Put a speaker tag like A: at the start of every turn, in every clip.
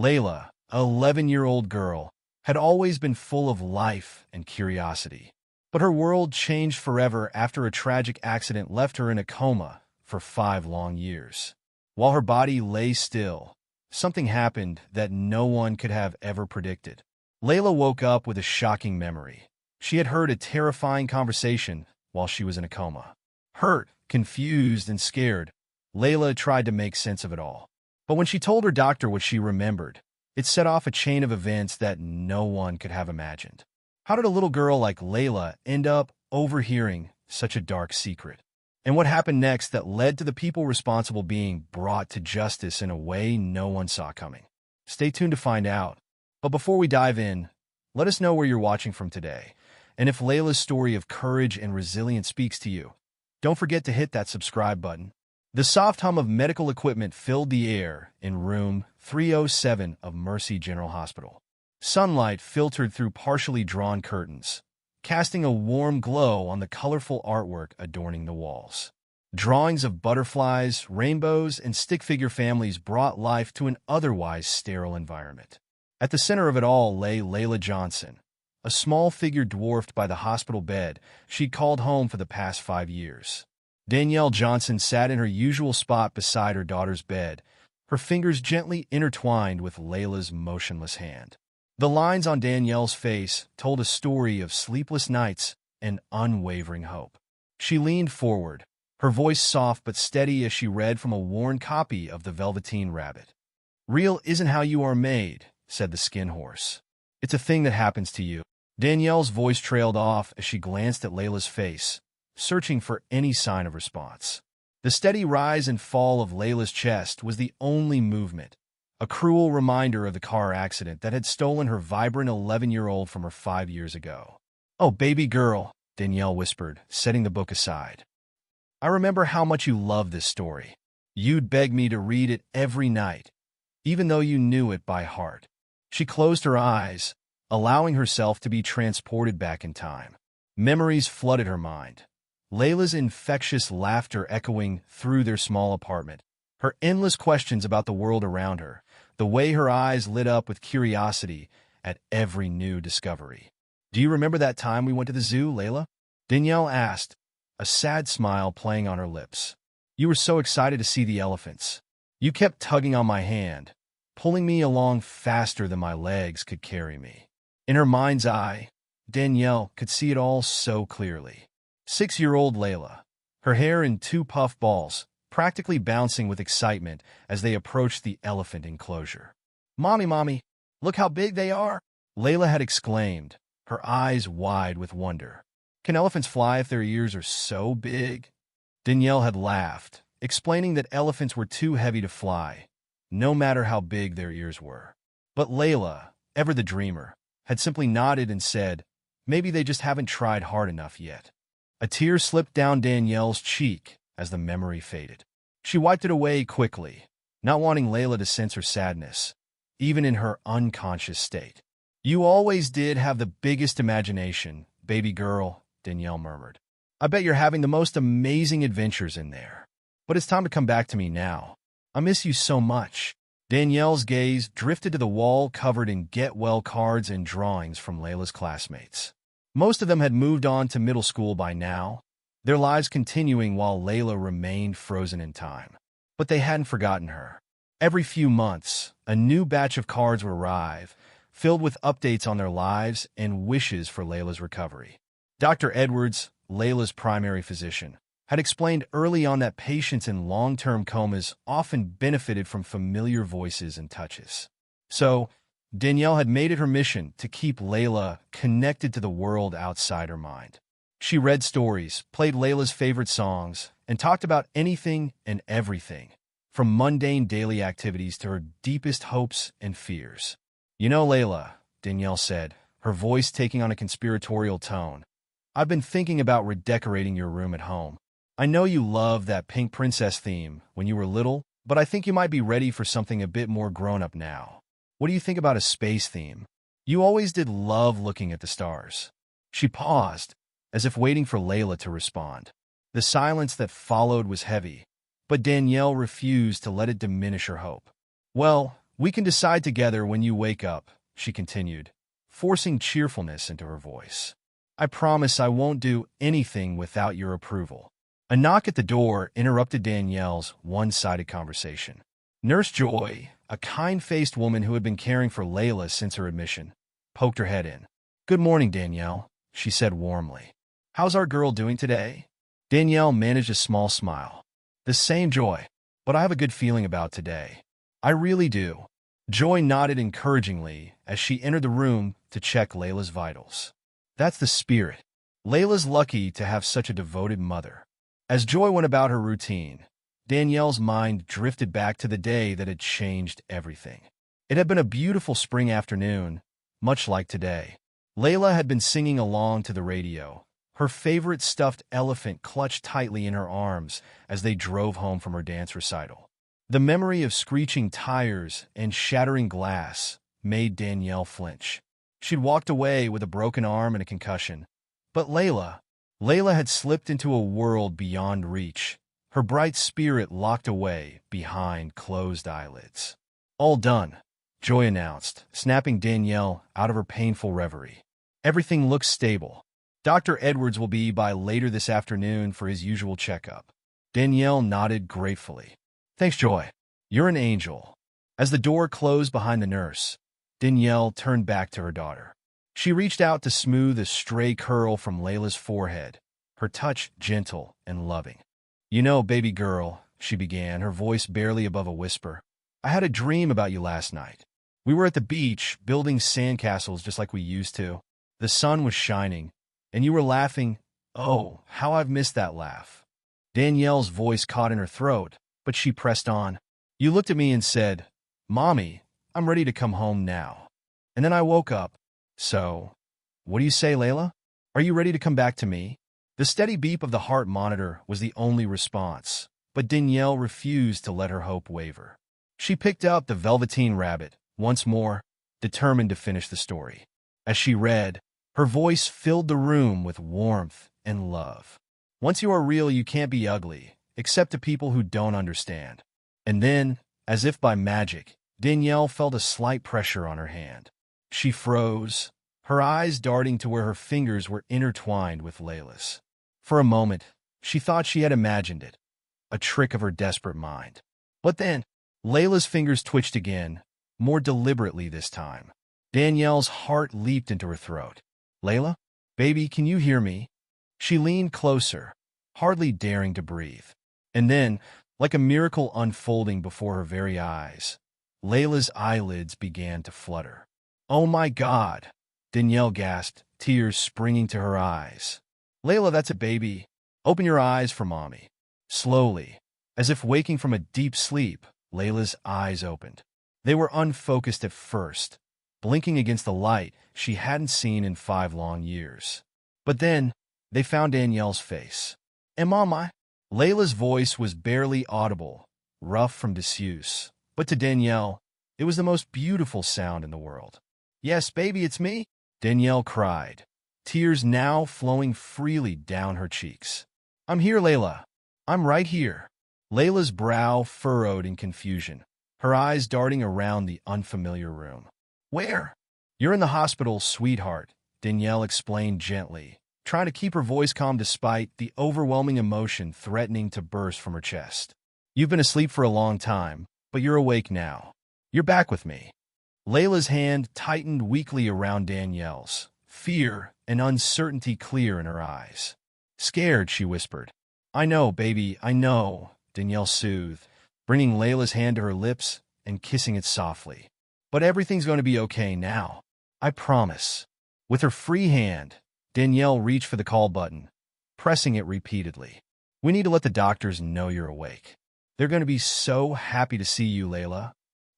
A: Layla, an 11-year-old girl, had always been full of life and curiosity. But her world changed forever after a tragic accident left her in a coma for 5 long years. While her body lay still, something happened that no one could have ever predicted. Layla woke up with a shocking memory. She had heard a terrifying conversation while she was in a coma. Hurt, confused, and scared, Layla tried to make sense of it all. But when she told her doctor what she remembered, it set off a chain of events that no one could have imagined. How did a little girl like Layla end up overhearing such a dark secret? And what happened next that led to the people responsible being brought to justice in a way no one saw coming? Stay tuned to find out. But before we dive in, let us know where you're watching from today, and if Layla's story of courage and resilience speaks to you. Don't forget to hit that subscribe button. The soft hum of medical equipment filled the air in room 307 of Mercy General Hospital. Sunlight filtered through partially drawn curtains, casting a warm glow on the colorful artwork adorning the walls. Drawings of butterflies, rainbows, and stick figure families brought life to an otherwise sterile environment. At the center of it all lay Layla Johnson, a small figure dwarfed by the hospital bed she'd called home for the past 5 years. Danielle Johnson sat in her usual spot beside her daughter's bed, her fingers gently intertwined with Layla's motionless hand. The lines on Danielle's face told a story of sleepless nights and unwavering hope. She leaned forward, her voice soft but steady as she read from a worn copy of The Velveteen Rabbit. "Real isn't how you are made," said the skin horse. "It's a thing that happens to you." Danielle's voice trailed off as she glanced at Layla's face, searching for any sign of response. The steady rise and fall of Layla's chest was the only movement, a cruel reminder of the car accident that had stolen her vibrant 11-year-old from her 5 years ago. "Oh, baby girl," Danielle whispered, setting the book aside. "I remember how much you loved this story. You'd beg me to read it every night, even though you knew it by heart." She closed her eyes, allowing herself to be transported back in time. Memories flooded her mind. Layla's infectious laughter echoing through their small apartment, her endless questions about the world around her, the way her eyes lit up with curiosity at every new discovery. "Do you remember that time we went to the zoo, Layla?" Danielle asked, a sad smile playing on her lips. "You were so excited to see the elephants. You kept tugging on my hand, pulling me along faster than my legs could carry me." In her mind's eye, Danielle could see it all so clearly. 6-year-old Layla, her hair in 2 puff balls, practically bouncing with excitement as they approached the elephant enclosure. Mommy, look how big they are!" Layla had exclaimed, her eyes wide with wonder. "Can elephants fly if their ears are so big?" Danielle had laughed, explaining that elephants were too heavy to fly, no matter how big their ears were. But Layla, ever the dreamer, had simply nodded and said, "Maybe they just haven't tried hard enough yet." A tear slipped down Danielle's cheek as the memory faded. She wiped it away quickly, not wanting Layla to sense her sadness, even in her unconscious state. "You always did have the biggest imagination, baby girl," Danielle murmured. "I bet you're having the most amazing adventures in there. But it's time to come back to me now. I miss you so much." Danielle's gaze drifted to the wall covered in get-well cards and drawings from Layla's classmates. Most of them had moved on to middle school by now, their lives continuing while Layla remained frozen in time. But they hadn't forgotten her. Every few months, a new batch of cards would arrive, filled with updates on their lives and wishes for Layla's recovery. Dr. Edwards, Layla's primary physician, had explained early on that patients in long-term comas often benefited from familiar voices and touches. So, Danielle had made it her mission to keep Layla connected to the world outside her mind. She read stories, played Layla's favorite songs, and talked about anything and everything, from mundane daily activities to her deepest hopes and fears. "You know, Layla," Danielle said, her voice taking on a conspiratorial tone, "I've been thinking about redecorating your room at home. I know you loved that pink princess theme when you were little, but I think you might be ready for something a bit more grown-up now. What do you think about a space theme? You always did love looking at the stars." She paused, as if waiting for Layla to respond. The silence that followed was heavy, but Danielle refused to let it diminish her hope. "Well, We can decide together when you wake up, she continued, forcing cheerfulness into her voice. I promise I won't do anything without your approval. A knock at the door interrupted Danielle's one-sided conversation. Nurse Joy, a kind-faced woman who had been caring for Layla since her admission, poked her head in. Good morning, Danielle, she said warmly. How's our girl doing today? Danielle managed a small smile. The same, Joy, but I have a good feeling about today. I really do. Joy nodded encouragingly as she entered the room to check Layla's vitals. That's the spirit. Layla's lucky to have such a devoted mother. As Joy went about her routine, Danielle's mind drifted back to the day that had changed everything. It had been a beautiful spring afternoon, much like today. Layla had been singing along to the radio, her favorite stuffed elephant clutched tightly in her arms as they drove home from her dance recital. The memory of screeching tires and shattering glass made Danielle flinch. She'd walked away with a broken arm and a concussion. But Layla had slipped into a world beyond reach, her bright spirit locked away behind closed eyelids. All done, Joy announced, snapping Danielle out of her painful reverie. Everything looks stable. Dr. Edwards will be by later this afternoon for his usual checkup. Danielle nodded gratefully. Thanks, Joy. You're an angel. As the door closed behind the nurse, Danielle turned back to her daughter. She reached out to smooth a stray curl from Layla's forehead, her touch gentle and loving. You know, baby girl, she began, her voice barely above a whisper, I had a dream about you last night. We were at the beach, building sandcastles just like we used to. The sun was shining, and you were laughing. Oh, how I've missed that laugh. Danielle's voice caught in her throat, but she pressed on. You looked at me and said, Mommy, I'm ready to come home now. And then I woke up. So, what do you say, Layla? Are you ready to come back to me? The steady beep of the heart monitor was the only response, but Danielle refused to let her hope waver. She picked up the Velveteen Rabbit, once more, determined to finish the story. As she read, her voice filled the room with warmth and love. Once you are real, you can't be ugly, except to people who don't understand. And then, as if by magic, Danielle felt a slight pressure on her hand. She froze, her eyes darting to where her fingers were intertwined with Layla's. For a moment, she thought she had imagined it, a trick of her desperate mind. But then, Layla's fingers twitched again, more deliberately this time. Danielle's heart leaped into her throat. Layla? Baby, can you hear me? She leaned closer, hardly daring to breathe. And then, like a miracle unfolding before her very eyes, Layla's eyelids began to flutter. Oh my God! Danielle gasped, tears springing to her eyes. Layla, that's a baby. Open your eyes for Mommy. Slowly, as if waking from a deep sleep, Layla's eyes opened. They were unfocused at first, blinking against the light she hadn't seen in 5 long years. But then, they found Danielle's face. Am I? Layla's voice was barely audible, rough from disuse. But to Danielle, it was the most beautiful sound in the world. Yes, baby, it's me, Danielle cried, tears now flowing freely down her cheeks. I'm here, Layla. I'm right here. Layla's brow furrowed in confusion, her eyes darting around the unfamiliar room. Where? You're in the hospital, sweetheart, Danielle explained gently, trying to keep her voice calm despite the overwhelming emotion threatening to burst from her chest. You've been asleep for a long time, but you're awake now. You're back with me. Layla's hand tightened weakly around Danielle's, fear and uncertainty clear in her eyes. Scared, she whispered. I know, baby, I know, Danielle soothed, bringing Layla's hand to her lips and kissing it softly. But everything's going to be okay now. I promise. With her free hand, Danielle reached for the call button, pressing it repeatedly. We need to let the doctors know you're awake. They're going to be so happy to see you, Layla.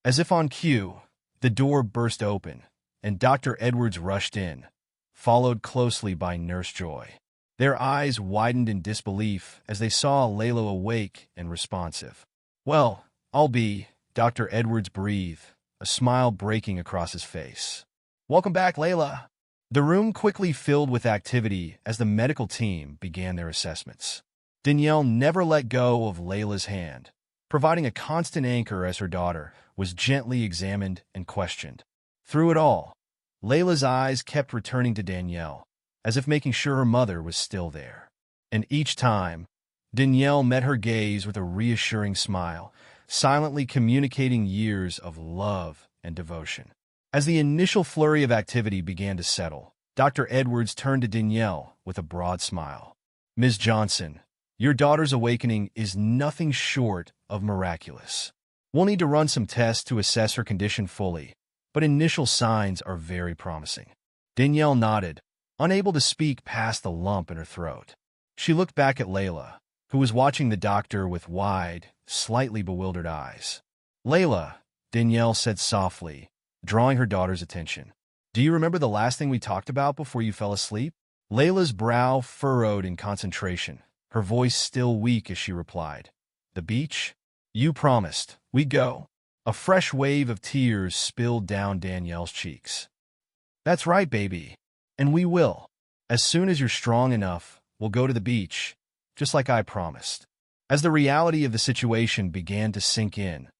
A: As if on cue, the door burst open, and Dr. Edwards rushed in, followed closely by Nurse Joy. Their eyes widened in disbelief as they saw Layla awake and responsive. Well, I'll be, Dr. Edwards breathed, a smile breaking across his face. Welcome back, Layla. The room quickly filled with activity as the medical team began their assessments. Danielle never let go of Layla's hand, providing a constant anchor as her daughter, was gently examined and questioned. Through it all, Layla's eyes kept returning to Danielle, as if making sure her mother was still there. And each time, Danielle met her gaze with a reassuring smile, silently communicating years of love and devotion. As the initial flurry of activity began to settle, Dr. Edwards turned to Danielle with a broad smile. "Ms. Johnson, your daughter's awakening is nothing short of miraculous. We'll need to run some tests to assess her condition fully, but initial signs are very promising." Danielle nodded, unable to speak past the lump in her throat. She looked back at Layla, who was watching the doctor with wide, slightly bewildered eyes. "Layla," Danielle said softly, drawing her daughter's attention. "Do you remember the last thing we talked about before you fell asleep?" Layla's brow furrowed in concentration, her voice still weak as she replied, "The beach? You promised. We'd go." A fresh wave of tears spilled down Danielle's cheeks. "That's right, baby. And we will. As soon as you're strong enough, we'll go to the beach, just like I promised." As the reality of the situation began to sink in,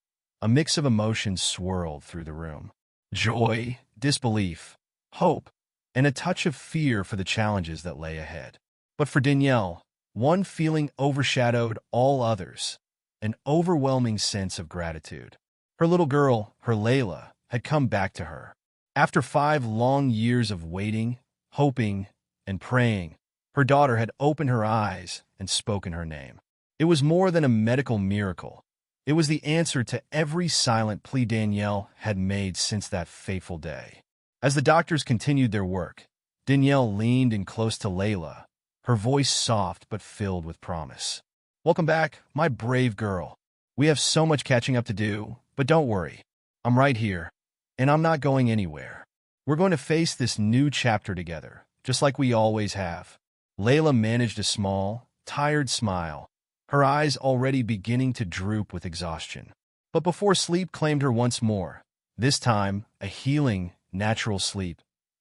A: a mix of emotions swirled through the room. Joy, disbelief, hope, and a touch of fear for the challenges that lay ahead. But for Danielle, one feeling overshadowed all others, an overwhelming sense of gratitude. Her little girl, her Layla, had come back to her. After 5 long years of waiting, hoping, and praying, her daughter had opened her eyes and spoken her name. It was more than a medical miracle. It was the answer to every silent plea Danielle had made since that fateful day. As the doctors continued their work, Danielle leaned in close to Layla, her voice soft but filled with promise. "Welcome back, my brave girl. We have so much catching up to do, but don't worry. I'm right here, and I'm not going anywhere. We're going to face this new chapter together, just like we always have." Layla managed a small, tired smile, her eyes already beginning to droop with exhaustion. But before sleep claimed her once more, this time a healing, natural sleep,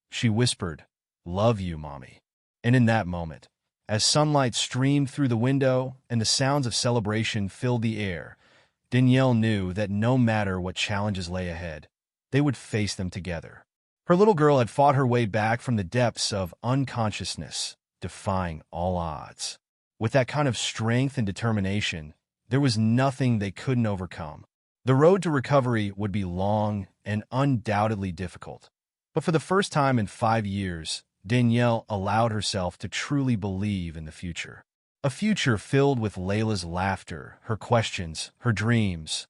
A: she whispered, "Love you, Mommy." And in that moment, as sunlight streamed through the window and the sounds of celebration filled the air, Danielle knew that no matter what challenges lay ahead, they would face them together. Her little girl had fought her way back from the depths of unconsciousness, defying all odds. With that kind of strength and determination, there was nothing they couldn't overcome. The road to recovery would be long and undoubtedly difficult. But for the first time in 5 years, Danielle allowed herself to truly believe in the future. A future filled with Layla's laughter, her questions, her dreams,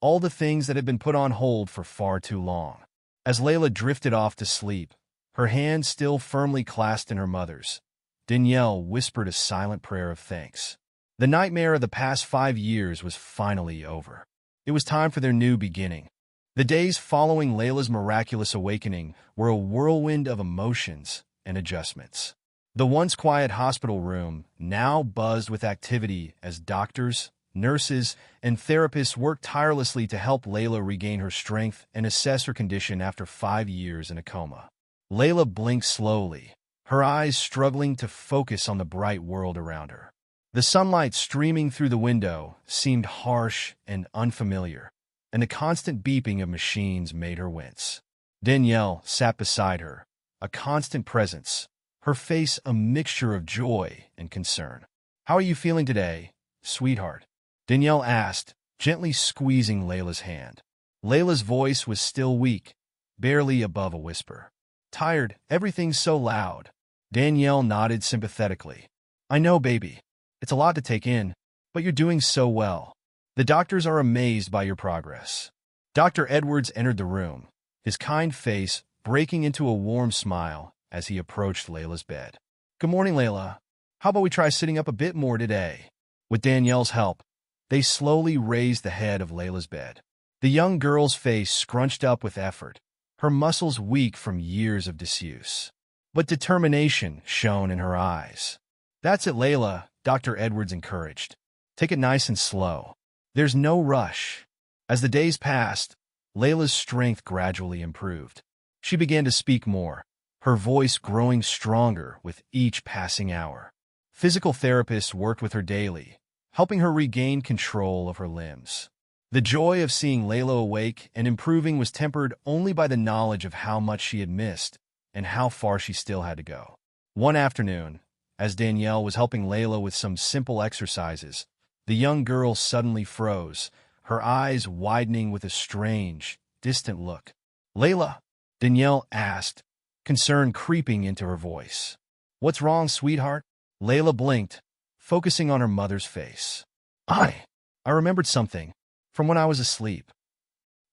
A: all the things that had been put on hold for far too long. As Layla drifted off to sleep, her hand still firmly clasped in her mother's, Danielle whispered a silent prayer of thanks. The nightmare of the past 5 years was finally over. It was time for their new beginning. The days following Layla's miraculous awakening were a whirlwind of emotions and adjustments. The once quiet hospital room now buzzed with activity as doctors, nurses, and therapists worked tirelessly to help Layla regain her strength and assess her condition after 5 years in a coma. Layla blinked slowly, her eyes struggling to focus on the bright world around her. The sunlight streaming through the window seemed harsh and unfamiliar, and the constant beeping of machines made her wince. Danielle sat beside her, a constant presence, her face a mixture of joy and concern. "How are you feeling today, sweetheart?" Danielle asked, gently squeezing Layla's hand. Layla's voice was still weak, barely above a whisper. "Tired, everything's so loud." Danielle nodded sympathetically. "I know, baby. It's a lot to take in, but you're doing so well. The doctors are amazed by your progress." Dr. Edwards entered the room, his kind face breaking into a warm smile as he approached Layla's bed. "Good morning, Layla. How about we try sitting up a bit more today?" With Danielle's help, they slowly raised the head of Layla's bed. The young girl's face scrunched up with effort, her muscles weak from years of disuse. But determination shone in her eyes. "That's it, Layla," Dr. Edwards encouraged. "Take it nice and slow. There's no rush." As the days passed, Layla's strength gradually improved. She began to speak more, her voice growing stronger with each passing hour. Physical therapists worked with her daily, helping her regain control of her limbs. The joy of seeing Layla awake and improving was tempered only by the knowledge of how much she had missed and how far she still had to go. One afternoon, as Danielle was helping Layla with some simple exercises, the young girl suddenly froze, her eyes widening with a strange, distant look. "Layla?" Danielle asked, concern creeping into her voice. "What's wrong, sweetheart?" Layla blinked, focusing on her mother's face. I remembered something from when I was asleep."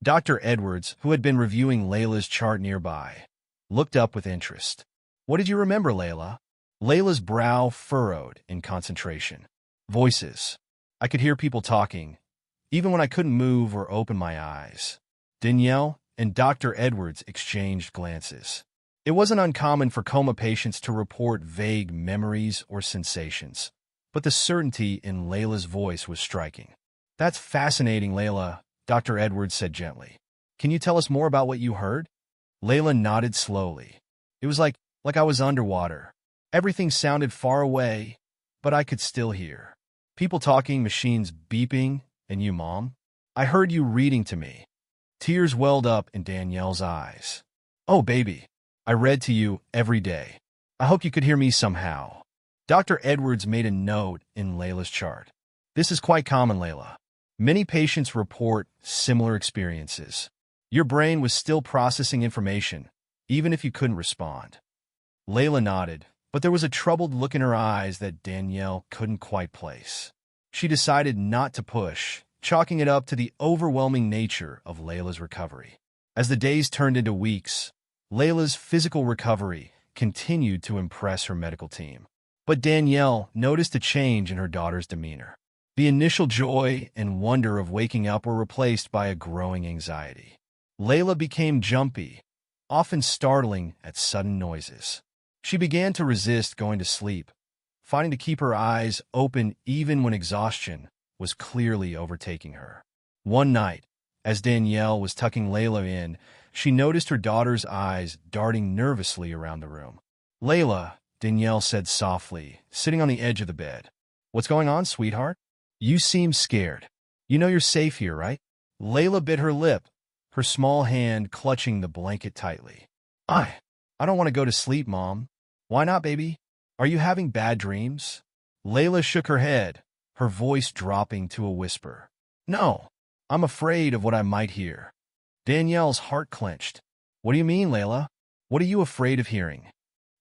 A: Dr. Edwards, who had been reviewing Layla's chart nearby, looked up with interest. "What did you remember, Layla?" Layla's brow furrowed in concentration. "Voices. I could hear people talking, even when I couldn't move or open my eyes." Danielle and Dr. Edwards exchanged glances. It wasn't uncommon for coma patients to report vague memories or sensations, but the certainty in Layla's voice was striking. "That's fascinating, Layla," Dr. Edwards said gently. "Can you tell us more about what you heard?" Layla nodded slowly. "It was like I was underwater. Everything sounded far away, but I could still hear. People talking, machines beeping, and you, Mom. I heard you reading to me." Tears welled up in Danielle's eyes. "Oh, baby, I read to you every day. I hope you could hear me somehow." Dr. Edwards made a note in Layla's chart. "This is quite common, Layla. Many patients report similar experiences. Your brain was still processing information, even if you couldn't respond." Layla nodded, but there was a troubled look in her eyes that Danielle couldn't quite place. She decided not to push, chalking it up to the overwhelming nature of Layla's recovery. As the days turned into weeks, Layla's physical recovery continued to impress her medical team. But Danielle noticed a change in her daughter's demeanor. The initial joy and wonder of waking up were replaced by a growing anxiety. Layla became jumpy, often startling at sudden noises. She began to resist going to sleep, fighting to keep her eyes open even when exhaustion was clearly overtaking her. One night, as Danielle was tucking Layla in, she noticed her daughter's eyes darting nervously around the room. "Layla," Danielle said softly, sitting on the edge of the bed. "What's going on, sweetheart? You seem scared. You know you're safe here, right?" Layla bit her lip, her small hand clutching the blanket tightly. I don't want to go to sleep, Mom." "Why not, baby? Are you having bad dreams?" Layla shook her head, her voice dropping to a whisper. "No, I'm afraid of what I might hear." Danielle's heart clenched. "What do you mean, Layla? What are you afraid of hearing?"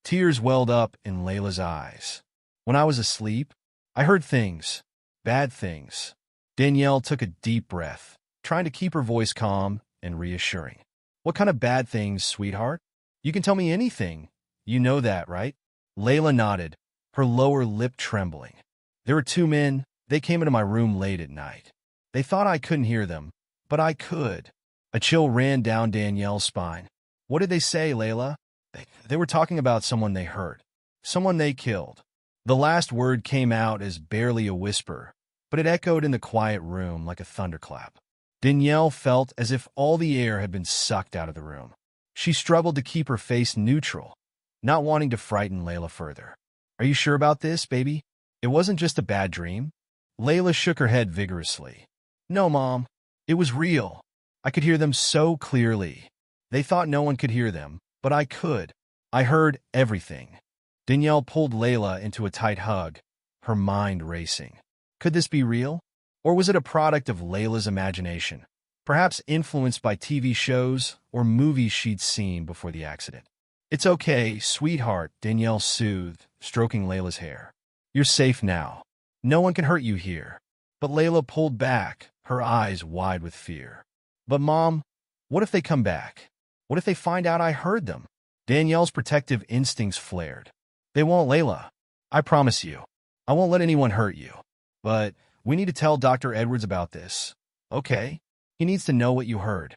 A: Tears welled up in Layla's eyes. "When I was asleep, I heard things. Bad things." Danielle took a deep breath, trying to keep her voice calm and reassuring. "What kind of bad things, sweetheart? You can tell me anything. You know that, right?" Layla nodded, her lower lip trembling. "There were two men. They came into my room late at night. They thought I couldn't hear them, but I could." A chill ran down Danielle's spine. "What did they say, Layla?" They were talking about someone they hurt, someone they killed." The last word came out as barely a whisper, but it echoed in the quiet room like a thunderclap. Danielle felt as if all the air had been sucked out of the room. She struggled to keep her face neutral, not wanting to frighten Layla further. "Are you sure about this, baby? It wasn't just a bad dream?" Layla shook her head vigorously. "No, Mom. It was real. I could hear them so clearly. They thought no one could hear them, but I could. I heard everything." Danielle pulled Layla into a tight hug, her mind racing. Could this be real? Or was it a product of Layla's imagination, perhaps influenced by TV shows or movies she'd seen before the accident? "It's okay, sweetheart," Danielle soothed, stroking Layla's hair. "You're safe now. No one can hurt you here." But Layla pulled back, her eyes wide with fear. "But Mom, what if they come back? What if they find out I heard them?" Danielle's protective instincts flared. "They won't, Layla. I promise you. I won't let anyone hurt you. But we need to tell Dr. Edwards about this. Okay? He needs to know what you heard."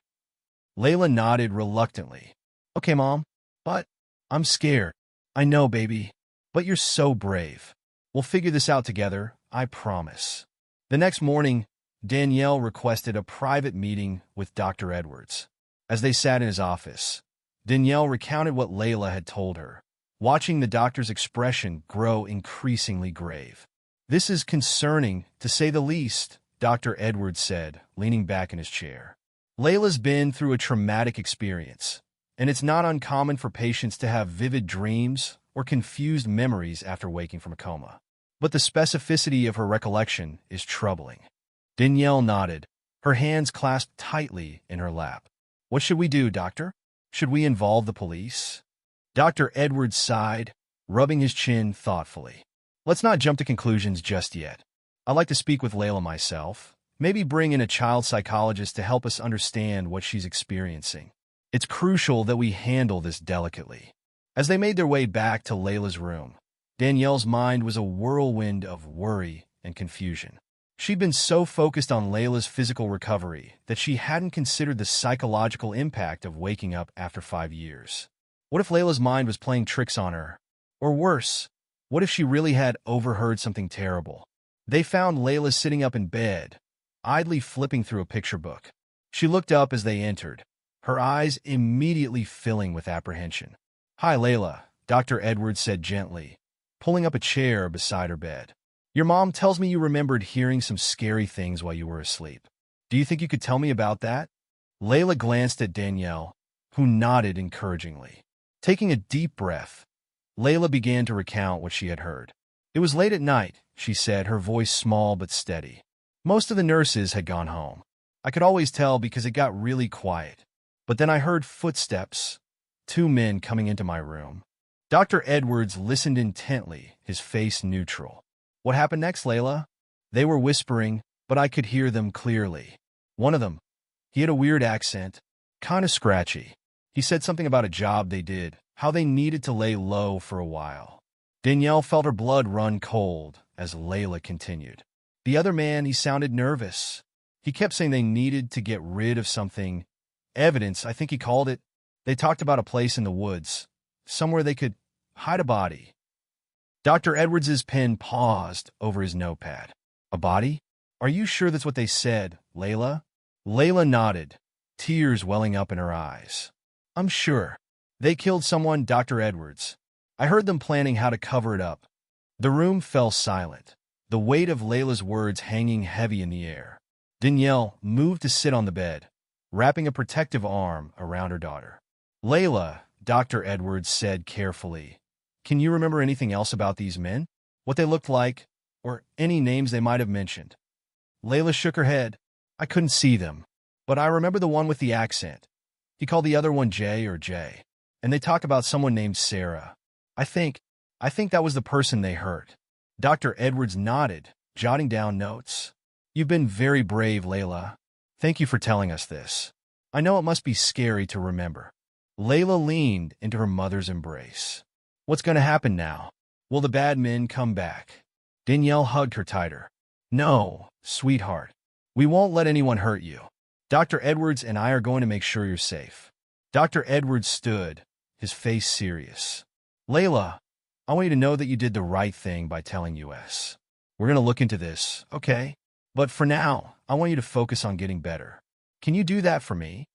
A: Layla nodded reluctantly. "Okay, Mom. But I'm scared." "I know, baby. But you're so brave. We'll figure this out together, I promise." The next morning, Danielle requested a private meeting with Dr. Edwards. As they sat in his office, Danielle recounted what Layla had told her, watching the doctor's expression grow increasingly grave. "This is concerning, to say the least," Dr. Edwards said, leaning back in his chair. Layla's been through a traumatic experience, and it's not uncommon for patients to have vivid dreams or confused memories after waking from a coma. But the specificity of her recollection is troubling. Danielle nodded, her hands clasped tightly in her lap. What should we do, doctor? Should we involve the police? Dr. Edwards sighed, rubbing his chin thoughtfully. Let's not jump to conclusions just yet. I'd like to speak with Layla myself. Maybe bring in a child psychologist to help us understand what she's experiencing. It's crucial that we handle this delicately. As they made their way back to Layla's room, Danielle's mind was a whirlwind of worry and confusion. She'd been so focused on Layla's physical recovery that she hadn't considered the psychological impact of waking up after 5 years. What if Layla's mind was playing tricks on her? Or worse, what if she really had overheard something terrible? They found Layla sitting up in bed, idly flipping through a picture book. She looked up as they entered, her eyes immediately filling with apprehension. "Hi, Layla," Dr. Edwards said gently, pulling up a chair beside her bed. "Your mom tells me you remembered hearing some scary things while you were asleep. Do you think you could tell me about that?" Layla glanced at Danielle, who nodded encouragingly. Taking a deep breath, Layla began to recount what she had heard. "It was late at night," she said, her voice small but steady. "Most of the nurses had gone home. I could always tell because it got really quiet. But then I heard footsteps, 2 men coming into my room." Dr. Edwards listened intently, his face neutral. "What happened next, Layla?" "They were whispering, but I could hear them clearly. One of them, he had a weird accent, kind of scratchy. He said something about a job they did, how they needed to lay low for a while." Danielle felt her blood run cold as Layla continued. "The other man, he sounded nervous. He kept saying they needed to get rid of something. Evidence, I think he called it. They talked about a place in the woods, somewhere they could hide a body." Dr. Edwards's pen paused over his notepad. "A body? Are you sure that's what they said, Layla?" Layla nodded, tears welling up in her eyes. "I'm sure. They killed someone, Dr. Edwards. I heard them planning how to cover it up." The room fell silent, the weight of Layla's words hanging heavy in the air. Danielle moved to sit on the bed, wrapping a protective arm around her daughter. "Layla," Dr. Edwards said carefully, "can you remember anything else about these men? What they looked like, or any names they might have mentioned?" Layla shook her head. "I couldn't see them, but I remember the one with the accent. He called the other one Jay or Jay, and they talked about someone named Sarah. I think that was the person they hurt." Dr. Edwards nodded, jotting down notes. "You've been very brave, Layla. Thank you for telling us this. I know it must be scary to remember." Layla leaned into her mother's embrace. "What's going to happen now? Will the bad men come back?" Danielle hugged her tighter. "No, sweetheart. We won't let anyone hurt you. Dr. Edwards and I are going to make sure you're safe." Dr. Edwards stood, his face serious. "Layla, I want you to know that you did the right thing by telling us. We're going to look into this, okay? But for now, I want you to focus on getting better. Can you do that for me?"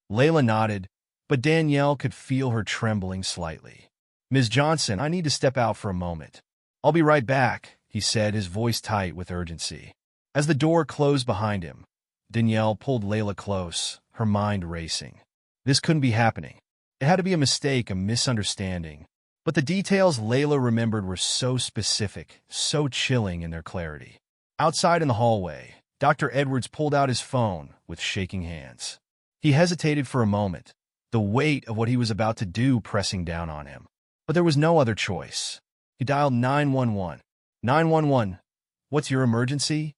A: Layla nodded, but Danielle could feel her trembling slightly. "Ms. Johnson, I need to step out for a moment." "I'll be right back," he said, his voice tight with urgency. As the door closed behind him, Danielle pulled Layla close, her mind racing. This couldn't be happening. It had to be a mistake, a misunderstanding. But the details Layla remembered were so specific, so chilling in their clarity. Outside in the hallway, Dr. Edwards pulled out his phone with shaking hands. He hesitated for a moment, the weight of what he was about to do pressing down on him. But there was no other choice. He dialed 911. 911, what's your emergency?"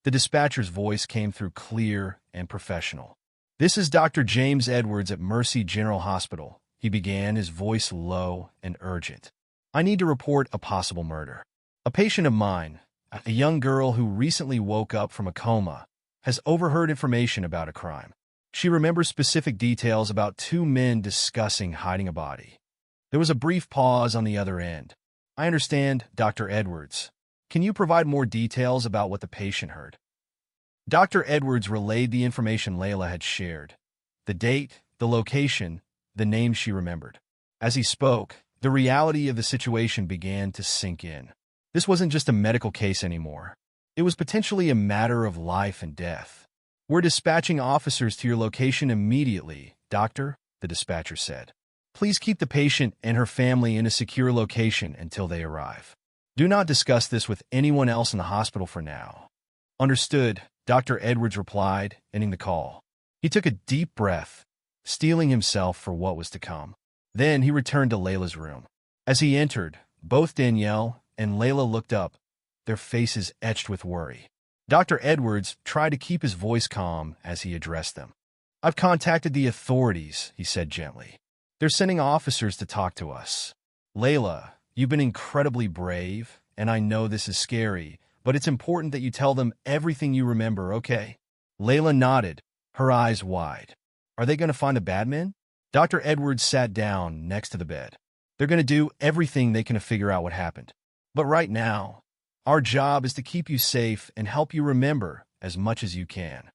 A: The dispatcher's voice came through clear and professional. "This is Dr. James Edwards at Mercy General Hospital," he began, his voice low and urgent. "I need to report a possible murder. A patient of mine, a young girl who recently woke up from a coma, has overheard information about a crime. She remembers specific details about 2 men discussing hiding a body." There was a brief pause on the other end. "I understand, Dr. Edwards. Can you provide more details about what the patient heard?" Dr. Edwards relayed the information Layla had shared. The date, the location, the name she remembered. As he spoke, the reality of the situation began to sink in. This wasn't just a medical case anymore. It was potentially a matter of life and death. "We're dispatching officers to your location immediately, doctor," the dispatcher said. "Please keep the patient and her family in a secure location until they arrive. Do not discuss this with anyone else in the hospital for now." "Understood," Dr. Edwards replied, ending the call. He took a deep breath, steeling himself for what was to come. Then he returned to Layla's room. As he entered, both Danielle and Layla looked up, their faces etched with worry. Dr. Edwards tried to keep his voice calm as he addressed them. "I've contacted the authorities," he said gently. "They're sending officers to talk to us. Layla, you've been incredibly brave, and I know this is scary, but it's important that you tell them everything you remember, okay?" Layla nodded, her eyes wide. "Are they going to find the bad men?" Dr. Edwards sat down next to the bed. "They're going to do everything they can to figure out what happened. But right now, our job is to keep you safe and help you remember as much as you can."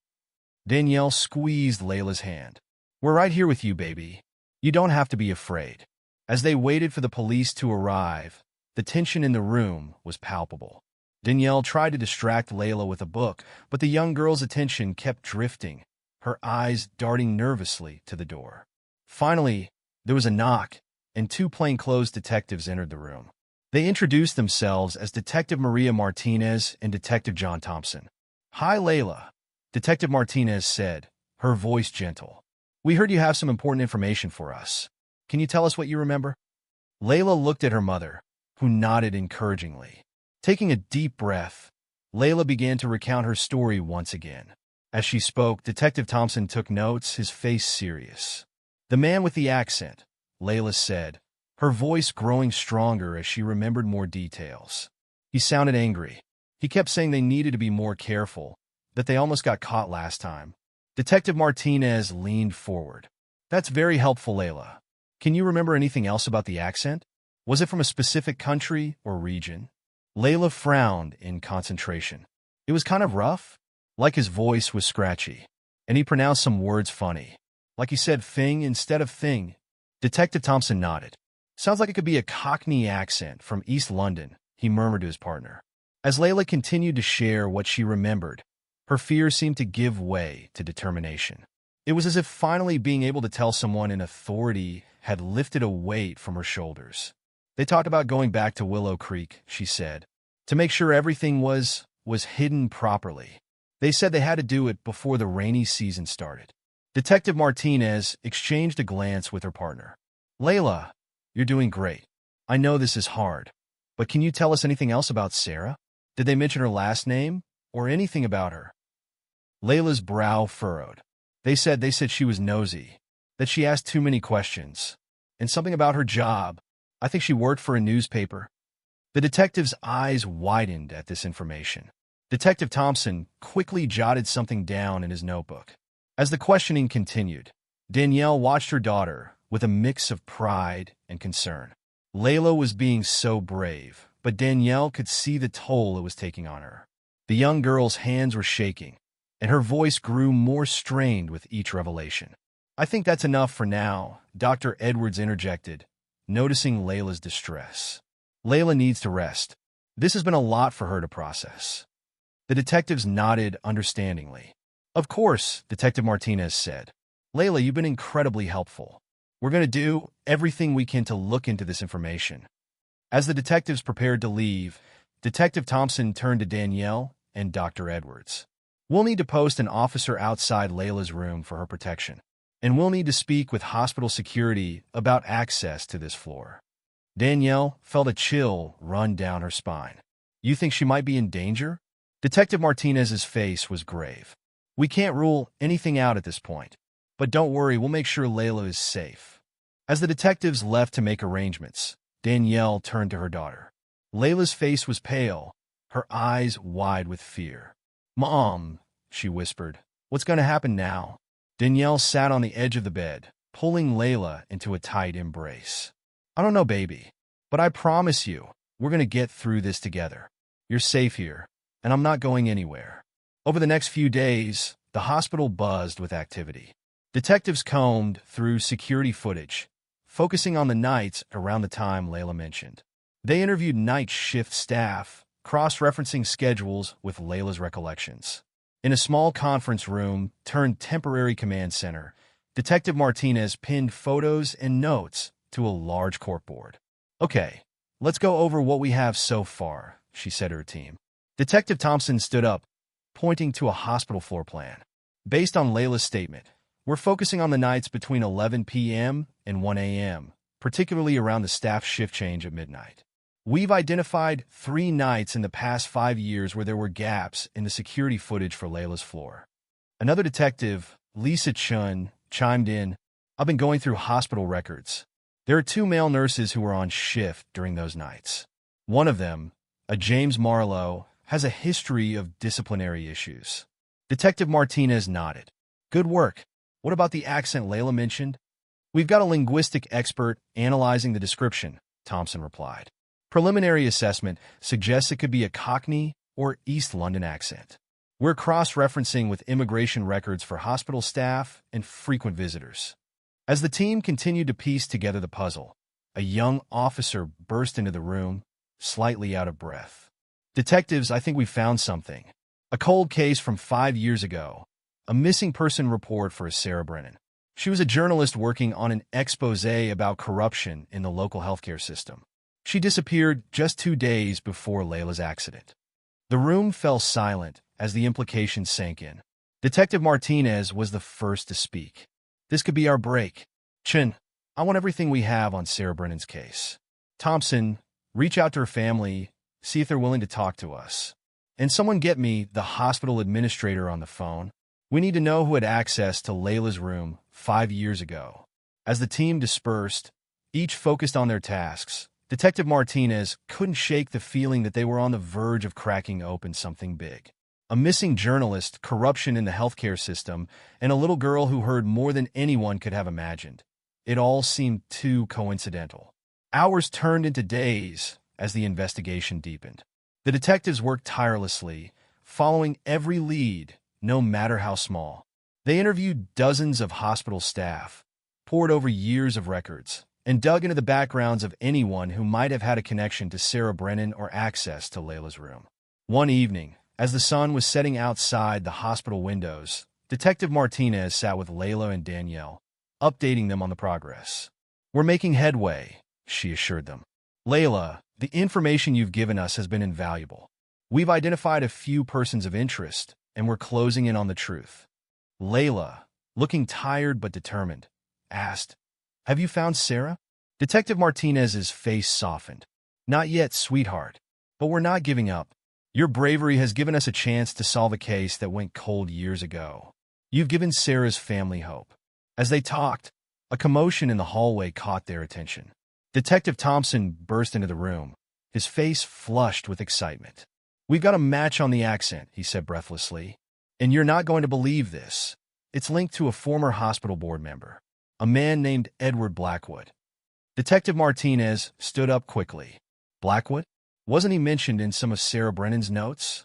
A: Danielle squeezed Layla's hand. "We're right here with you, baby. You don't have to be afraid." As they waited for the police to arrive, the tension in the room was palpable. Danielle tried to distract Layla with a book, but the young girl's attention kept drifting, her eyes darting nervously to the door. Finally, there was a knock, and two plainclothes detectives entered the room. They introduced themselves as Detective Maria Martinez and Detective John Thompson. "Hi, Layla," Detective Martinez said, her voice gentle. "We heard you have some important information for us. Can you tell us what you remember?" Layla looked at her mother, who nodded encouragingly. Taking a deep breath, Layla began to recount her story once again. As she spoke, Detective Thompson took notes, his face serious. "The man with the accent," Layla said, her voice growing stronger as she remembered more details. "He sounded angry. He kept saying they needed to be more careful, that they almost got caught last time." Detective Martinez leaned forward. "That's very helpful, Layla. Can you remember anything else about the accent? Was it from a specific country or region?" Layla frowned in concentration. "It was kind of rough, like his voice was scratchy, and he pronounced some words funny, like he said thing instead of thing." Detective Thompson nodded. "Sounds like it could be a Cockney accent from East London," he murmured to his partner. As Layla continued to share what she remembered, her fears seemed to give way to determination. It was as if finally being able to tell someone in authority had lifted a weight from her shoulders. "They talked about going back to Willow Creek," she said, "to make sure everything was hidden properly. They said they had to do it before the rainy season started." Detective Martinez exchanged a glance with her partner. "Layla, you're doing great. I know this is hard, but can you tell us anything else about Sarah? Did they mention her last name or anything about her?" Layla's brow furrowed. They said she was nosy, that she asked too many questions, and something about her job. I think she worked for a newspaper." The detective's eyes widened at this information. Detective Thompson quickly jotted something down in his notebook. As the questioning continued, Danielle watched her daughter with a mix of pride and concern. Layla was being so brave, but Danielle could see the toll it was taking on her. The young girl's hands were shaking, and her voice grew more strained with each revelation. "I think that's enough for now," Dr. Edwards interjected, noticing Layla's distress. "Layla needs to rest. This has been a lot for her to process." The detectives nodded understandingly. "Of course," Detective Martinez said. "Layla, you've been incredibly helpful. We're going to do everything we can to look into this information." As the detectives prepared to leave, Detective Thompson turned to Danielle and Dr. Edwards. "We'll need to post an officer outside Layla's room for her protection, and we'll need to speak with hospital security about access to this floor." Danielle felt a chill run down her spine. "You think she might be in danger?" Detective Martinez's face was grave. "We can't rule anything out at this point, but don't worry, we'll make sure Layla is safe." As the detectives left to make arrangements, Danielle turned to her daughter. Layla's face was pale, her eyes wide with fear. "Mom," she whispered, "what's going to happen now?" Danielle sat on the edge of the bed, pulling Layla into a tight embrace. "I don't know, baby, but I promise you, we're going to get through this together. You're safe here, and I'm not going anywhere." Over the next few days, the hospital buzzed with activity. Detectives combed through security footage, focusing on the nights around the time Layla mentioned. They interviewed night shift staff, cross-referencing schedules with Layla's recollections. In a small conference room turned temporary command center, Detective Martinez pinned photos and notes to a large corkboard. "Okay, let's go over what we have so far," she said to her team. Detective Thompson stood up, pointing to a hospital floor plan. "Based on Layla's statement, we're focusing on the nights between 11 p.m. and 1 a.m., particularly around the staff shift change at midnight. We've identified 3 nights in the past 5 years where there were gaps in the security footage for Layla's floor." Another detective, Lisa Chun, chimed in, "I've been going through hospital records. There are 2 male nurses who were on shift during those nights. One of them, a James Marlowe, has a history of disciplinary issues." Detective Martinez nodded. "Good work. What about the accent Layla mentioned?" "We've got a linguistic expert analyzing the description," Thompson replied. "Preliminary assessment suggests it could be a Cockney or East London accent. We're cross-referencing with immigration records for hospital staff and frequent visitors." As the team continued to piece together the puzzle, a young officer burst into the room, slightly out of breath. "Detectives, I think we found something. A cold case from 5 years ago. A missing person report for Sarah Brennan. She was a journalist working on an expose about corruption in the local healthcare system. She disappeared just 2 days before Layla's accident." The room fell silent as the implications sank in. Detective Martinez was the first to speak. "This could be our break. Chin, I want everything we have on Sarah Brennan's case. Thompson, reach out to her family, see if they're willing to talk to us. And someone get me the hospital administrator on the phone. We need to know who had access to Layla's room 5 years ago." As the team dispersed, each focused on their tasks, Detective Martinez couldn't shake the feeling that they were on the verge of cracking open something big. A missing journalist, corruption in the healthcare system, and a little girl who heard more than anyone could have imagined. It all seemed too coincidental. Hours turned into days as the investigation deepened. The detectives worked tirelessly, following every lead, no matter how small. They interviewed dozens of hospital staff, pored over years of records, and dug into the backgrounds of anyone who might have had a connection to Sarah Brennan or access to Layla's room. One evening, as the sun was setting outside the hospital windows, Detective Martinez sat with Layla and Danielle, updating them on the progress. "We're making headway," she assured them. "Layla, the information you've given us has been invaluable. We've identified a few persons of interest, and we're closing in on the truth." Layla, looking tired but determined, asked, "Have you found Sarah?" Detective Martinez's face softened. "Not yet, sweetheart, but we're not giving up. Your bravery has given us a chance to solve a case that went cold years ago. You've given Sarah's family hope." As they talked, a commotion in the hallway caught their attention. Detective Thompson burst into the room, his face flushed with excitement. "We've got a match on the accent," he said breathlessly. "And you're not going to believe this. It's linked to a former hospital board member, a man named Edward Blackwood." Detective Martinez stood up quickly. "Blackwood? Wasn't he mentioned in some of Sarah Brennan's notes?"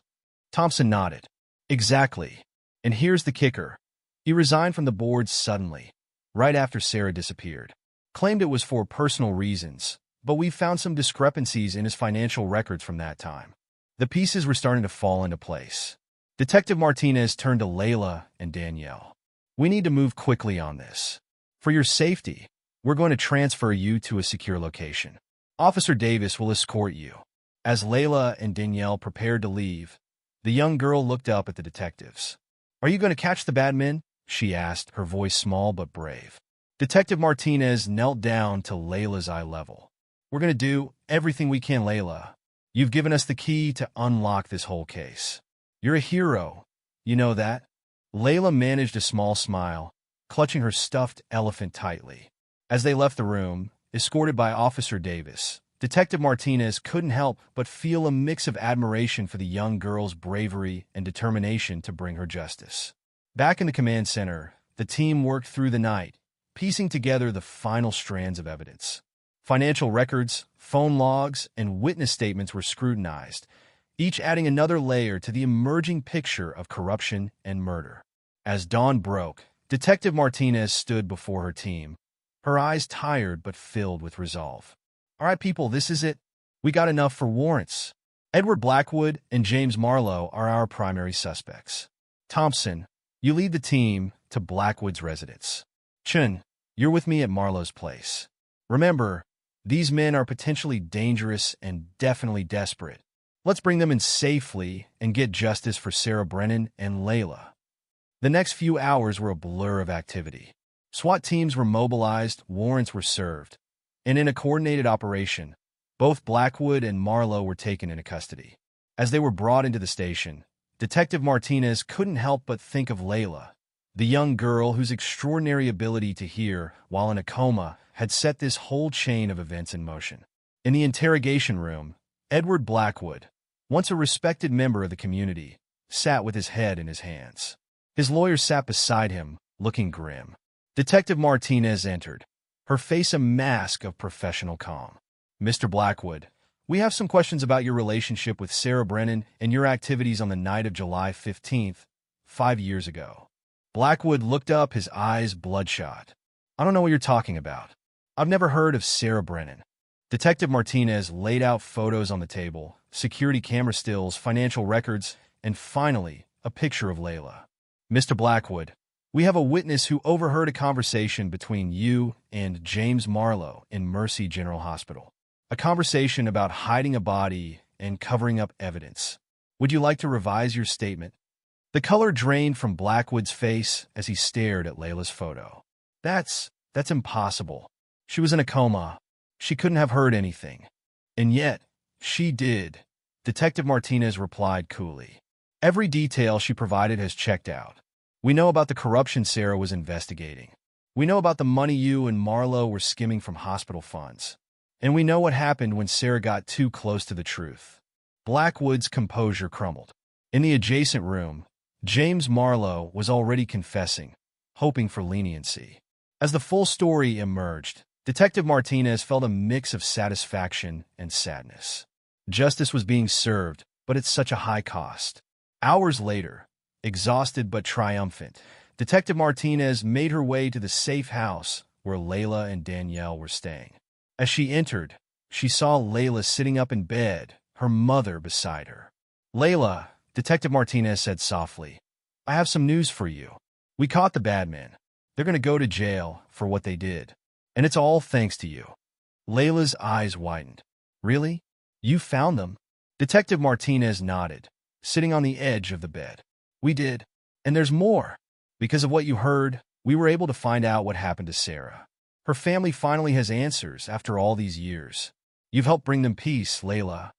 A: Thompson nodded. "Exactly. And here's the kicker. He resigned from the board suddenly, right after Sarah disappeared. Claimed it was for personal reasons, but we found some discrepancies in his financial records from that time." The pieces were starting to fall into place. Detective Martinez turned to Layla and Danielle. "We need to move quickly on this. For your safety, we're going to transfer you to a secure location. Officer Davis will escort you." As Layla and Danielle prepared to leave, the young girl looked up at the detectives. "Are you going to catch the bad men?" she asked, her voice small but brave. Detective Martinez knelt down to Layla's eye level. "We're going to do everything we can, Layla. You've given us the key to unlock this whole case. You're a hero. You know that?" Layla managed a small smile, clutching her stuffed elephant tightly. As they left the room, escorted by Officer Davis, Detective Martinez couldn't help but feel a mix of admiration for the young girl's bravery and determination to bring her justice. Back in the command center, the team worked through the night, piecing together the final strands of evidence. Financial records, phone logs, and witness statements were scrutinized, each adding another layer to the emerging picture of corruption and murder. As dawn broke, Detective Martinez stood before her team, her eyes tired but filled with resolve. "All right, people, this is it. We got enough for warrants. Edward Blackwood and James Marlowe are our primary suspects. Thompson, you lead the team to Blackwood's residence. Chun, you're with me at Marlowe's place. Remember, these men are potentially dangerous and definitely desperate. Let's bring them in safely and get justice for Sarah Brennan and Layla. The next few hours were a blur of activity. SWAT teams were mobilized, warrants were served, and in a coordinated operation, both Blackwood and Marlowe were taken into custody. As they were brought into the station, Detective Martinez couldn't help but think of Layla, the young girl whose extraordinary ability to hear while in a coma had set this whole chain of events in motion. In the interrogation room, Edward Blackwood, once a respected member of the community, sat with his head in his hands. His lawyer sat beside him, looking grim. Detective Martinez entered, her face a mask of professional calm. Mr. Blackwood, we have some questions about your relationship with Sarah Brennan and your activities on the night of July 15th, 5 years ago. Blackwood looked up, his eyes bloodshot. I don't know what you're talking about. I've never heard of Sarah Brennan. Detective Martinez laid out photos on the table, security camera stills, financial records, and finally, a picture of Layla. Mr. Blackwood, we have a witness who overheard a conversation between you and James Marlowe in Mercy General Hospital. A conversation about hiding a body and covering up evidence. Would you like to revise your statement? The color drained from Blackwood's face as he stared at Layla's photo. That's impossible. She was in a coma. She couldn't have heard anything. And yet, she did. Detective Martinez replied coolly. Every detail she provided has checked out. We know about the corruption Sarah was investigating. We know about the money you and Marlowe were skimming from hospital funds. And we know what happened when Sarah got too close to the truth. Blackwood's composure crumbled. In the adjacent room, James Marlowe was already confessing, hoping for leniency. As the full story emerged, Detective Martinez felt a mix of satisfaction and sadness. Justice was being served, but at such a high cost. Hours later, exhausted but triumphant, Detective Martinez made her way to the safe house where Layla and Danielle were staying. As she entered, she saw Layla sitting up in bed, her mother beside her. Layla, Detective Martinez said softly, I have some news for you. We caught the bad men. They're going to go to jail for what they did. And it's all thanks to you. Layla's eyes widened. Really? You found them? Detective Martinez nodded, sitting on the edge of the bed. We did. And there's more. Because of what you heard, we were able to find out what happened to Sarah. Her family finally has answers after all these years. You've helped bring them peace, Layla.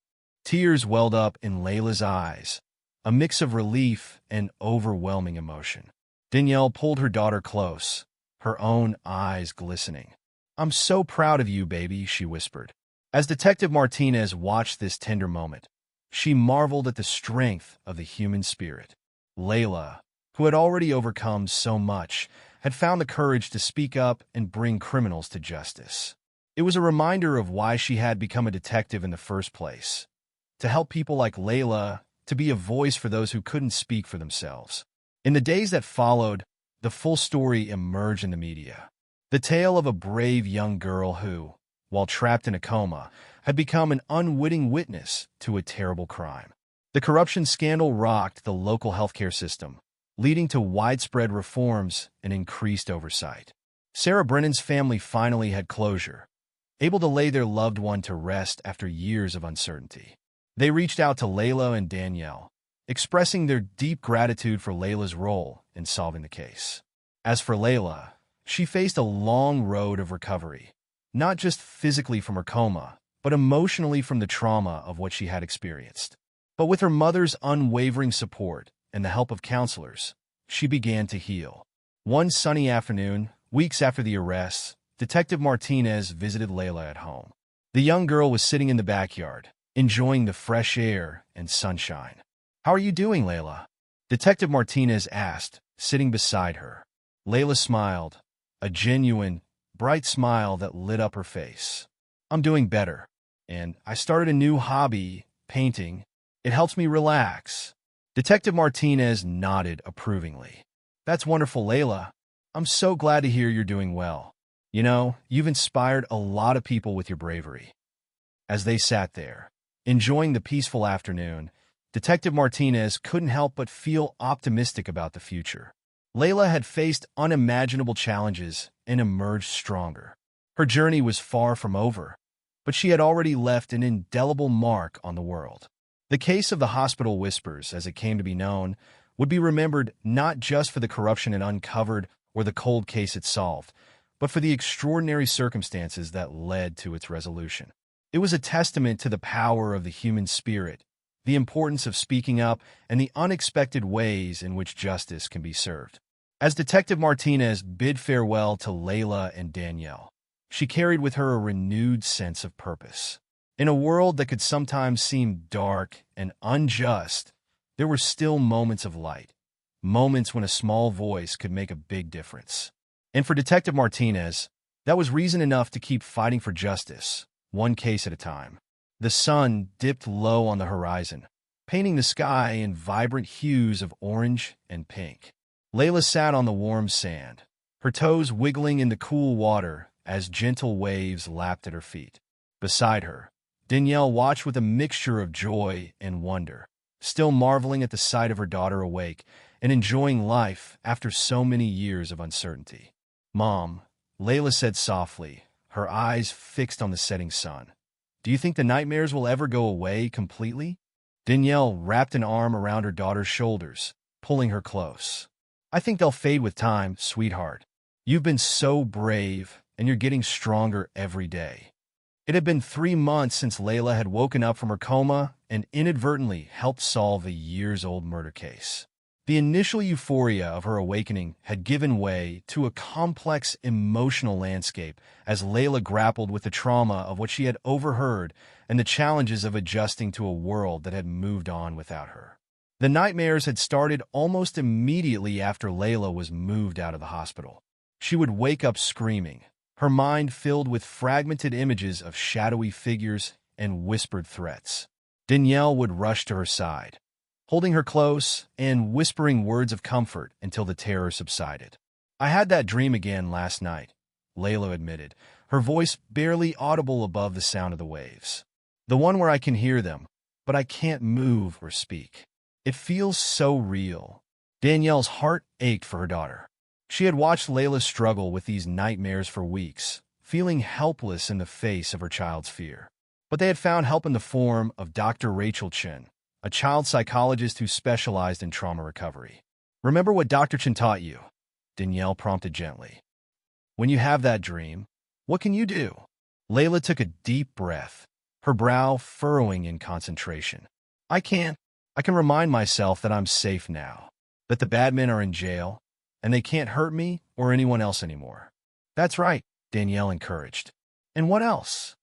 A: Tears welled up in Layla's eyes, a mix of relief and overwhelming emotion. Danielle pulled her daughter close, her own eyes glistening. I'm so proud of you, baby, she whispered. As Detective Martinez watched this tender moment, she marveled at the strength of the human spirit. Layla, who had already overcome so much, had found the courage to speak up and bring criminals to justice. It was a reminder of why she had become a detective in the first place, to help people like Layla, to be a voice for those who couldn't speak for themselves. In the days that followed, the full story emerged in the media. The tale of a brave young girl who, while trapped in a coma, had become an unwitting witness to a terrible crime. The corruption scandal rocked the local healthcare system, leading to widespread reforms and increased oversight. Sarah Brennan's family finally had closure, able to lay their loved one to rest after years of uncertainty. They reached out to Layla and Danielle, expressing their deep gratitude for Layla's role in solving the case. As for Layla, she faced a long road of recovery, not just physically from her coma, but emotionally from the trauma of what she had experienced. But with her mother's unwavering support and the help of counselors, she began to heal. One sunny afternoon, weeks after the arrests, Detective Martinez visited Layla at home. The young girl was sitting in the backyard, enjoying the fresh air and sunshine. How are you doing, Layla? Detective Martinez asked, sitting beside her. Layla smiled, a genuine, bright smile that lit up her face. I'm doing better, and I started a new hobby, painting. It helps me relax. Detective Martinez nodded approvingly. That's wonderful, Layla. I'm so glad to hear you're doing well. You know, you've inspired a lot of people with your bravery. As they sat there, Enjoying the peaceful afternoon, Detective Martinez couldn't help but feel optimistic about the future. Layla had faced unimaginable challenges and emerged stronger. Her journey was far from over, but she had already left an indelible mark on the world. The case of the hospital whispers, as it came to be known, would be remembered not just for the corruption it uncovered or the cold case it solved, but for the extraordinary circumstances that led to its resolution. It was a testament to the power of the human spirit, the importance of speaking up, and the unexpected ways in which justice can be served. As Detective Martinez bid farewell to Layla and Danielle, she carried with her a renewed sense of purpose. In a world that could sometimes seem dark and unjust, there were still moments of light, moments when a small voice could make a big difference. And for Detective Martinez, that was reason enough to keep fighting for justice, one case at a time. The sun dipped low on the horizon, painting the sky in vibrant hues of orange and pink. Layla sat on the warm sand, her toes wiggling in the cool water as gentle waves lapped at her feet. Beside her, Danielle watched with a mixture of joy and wonder, still marveling at the sight of her daughter awake and enjoying life after so many years of uncertainty. "Mom," Layla said softly, her eyes fixed on the setting sun. "Do you think the nightmares will ever go away completely?" Danielle wrapped an arm around her daughter's shoulders, pulling her close. "I think they'll fade with time, sweetheart. You've been so brave, and you're getting stronger every day." It had been 3 months since Layla had woken up from her coma and inadvertently helped solve a years-old murder case. The initial euphoria of her awakening had given way to a complex emotional landscape as Layla grappled with the trauma of what she had overheard and the challenges of adjusting to a world that had moved on without her. The nightmares had started almost immediately after Layla was moved out of the hospital. She would wake up screaming, her mind filled with fragmented images of shadowy figures and whispered threats. Danielle would rush to her side, holding her close and whispering words of comfort until the terror subsided. "I had that dream again last night," Layla admitted, her voice barely audible above the sound of the waves. "The one where I can hear them, but I can't move or speak. It feels so real." Danielle's heart ached for her daughter. She had watched Layla struggle with these nightmares for weeks, feeling helpless in the face of her child's fear. But they had found help in the form of Dr. Rachel Chen, a child psychologist who specialized in trauma recovery. "Remember what Dr. Chen taught you?" Danielle prompted gently. "When you have that dream, what can you do?" Layla took a deep breath, her brow furrowing in concentration. I can remind myself that I'm safe now, that the bad men are in jail, and they can't hurt me or anyone else anymore." "That's right," Danielle encouraged. "And what else?"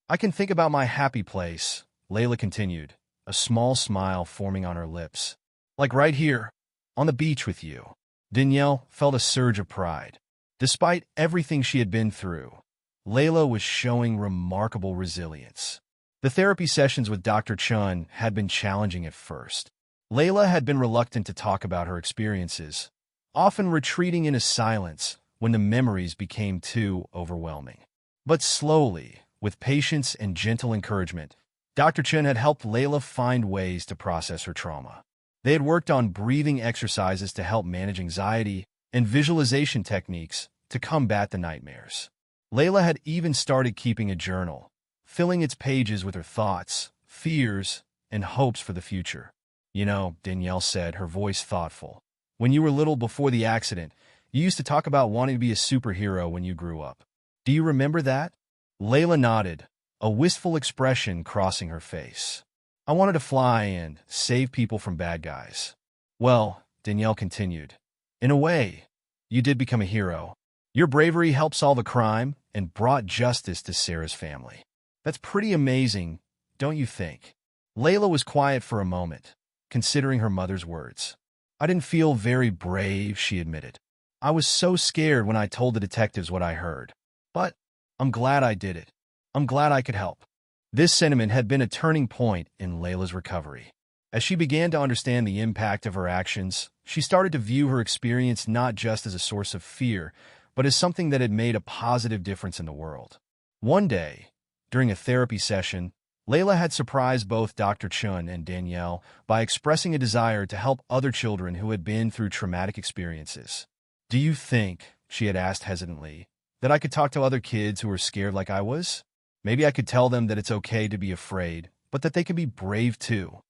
A: "I can think about my happy place," Layla continued, a small smile forming on her lips. "Like right here, on the beach with you." Danielle felt a surge of pride. Despite everything she had been through, Layla was showing remarkable resilience. The therapy sessions with Dr. Chun had been challenging at first. Layla had been reluctant to talk about her experiences, often retreating into silence when the memories became too overwhelming. But slowly, with patience and gentle encouragement, Dr. Chen had helped Layla find ways to process her trauma. They had worked on breathing exercises to help manage anxiety and visualization techniques to combat the nightmares. Layla had even started keeping a journal, filling its pages with her thoughts, fears, and hopes for the future. "You know," Danielle said, her voice thoughtful, "when you were little before the accident, you used to talk about wanting to be a superhero when you grew up. Do you remember that?" Layla nodded, a wistful expression crossing her face. "I wanted to fly and save people from bad guys." "Well," Danielle continued, "in a way, you did become a hero. Your bravery helped solve a crime and brought justice to Sarah's family. That's pretty amazing, don't you think?" Layla was quiet for a moment, considering her mother's words. "I didn't feel very brave," she admitted. "I was so scared when I told the detectives what I heard. But I'm glad I did it. I'm glad I could help." This sentiment had been a turning point in Layla's recovery. As she began to understand the impact of her actions, she started to view her experience not just as a source of fear, but as something that had made a positive difference in the world. One day, during a therapy session, Layla had surprised both Dr. Chun and Danielle by expressing a desire to help other children who had been through traumatic experiences. "Do you think," she had asked hesitantly, "that I could talk to other kids who were scared like I was? Maybe I could tell them that it's okay to be afraid, but that they can be brave too."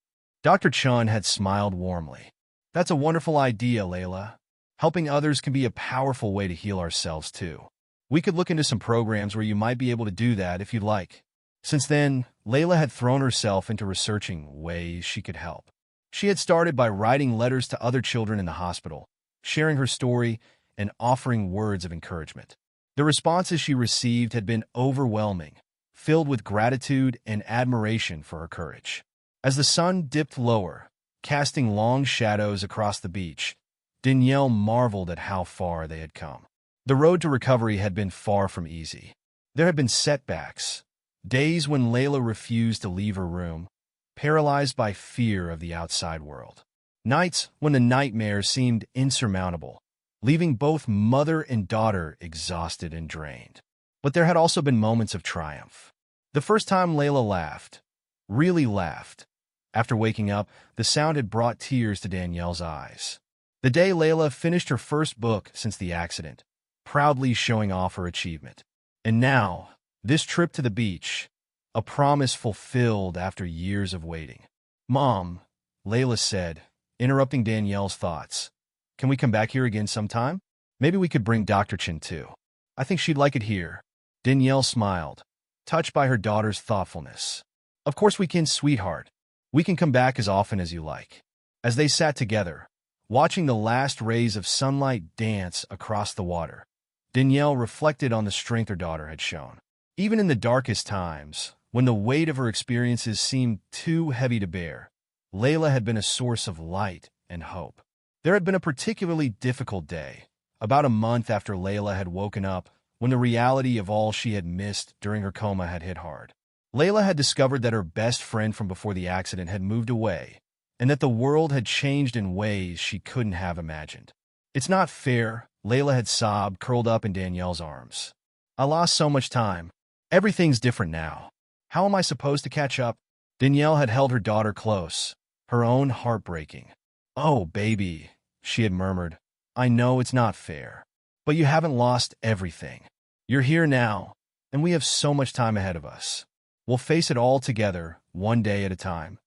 A: Dr. Chun had smiled warmly. "That's a wonderful idea, Layla. Helping others can be a powerful way to heal ourselves too. We could look into some programs where you might be able to do that if you'd like." Since then, Layla had thrown herself into researching ways she could help. She had started by writing letters to other children in the hospital, sharing her story, and offering words of encouragement. The responses she received had been overwhelming, filled with gratitude and admiration for her courage. As the sun dipped lower, casting long shadows across the beach, Danielle marveled at how far they had come. The road to recovery had been far from easy. There had been setbacks, days when Layla refused to leave her room, paralyzed by fear of the outside world. Nights when the nightmare seemed insurmountable, leaving both mother and daughter exhausted and drained. But there had also been moments of triumph. The first time Layla laughed, really laughed. After waking up, the sound had brought tears to Danielle's eyes. The day Layla finished her first book since the accident, proudly showing off her achievement. And now, this trip to the beach, a promise fulfilled after years of waiting. "Mom," Layla said, interrupting Danielle's thoughts, "can we come back here again sometime? Maybe we could bring Dr. Chin too. I think she'd like it here." Danielle smiled, touched by her daughter's thoughtfulness. "Of course we can, sweetheart. We can come back as often as you like." As they sat together, watching the last rays of sunlight dance across the water, Danielle reflected on the strength her daughter had shown. Even in the darkest times, when the weight of her experiences seemed too heavy to bear, Layla had been a source of light and hope. There had been a particularly difficult day, about a month after Layla had woken up, when the reality of all she had missed during her coma had hit hard. Layla had discovered that her best friend from before the accident had moved away, and that the world had changed in ways she couldn't have imagined. "It's not fair," Layla had sobbed, curled up in Danielle's arms. "I lost so much time. Everything's different now. How am I supposed to catch up?" Danielle had held her daughter close, her own heart breaking. "Oh, baby," she had murmured, "I know it's not fair. But you haven't lost everything. You're here now, and we have so much time ahead of us. We'll face it all together, one day at a time."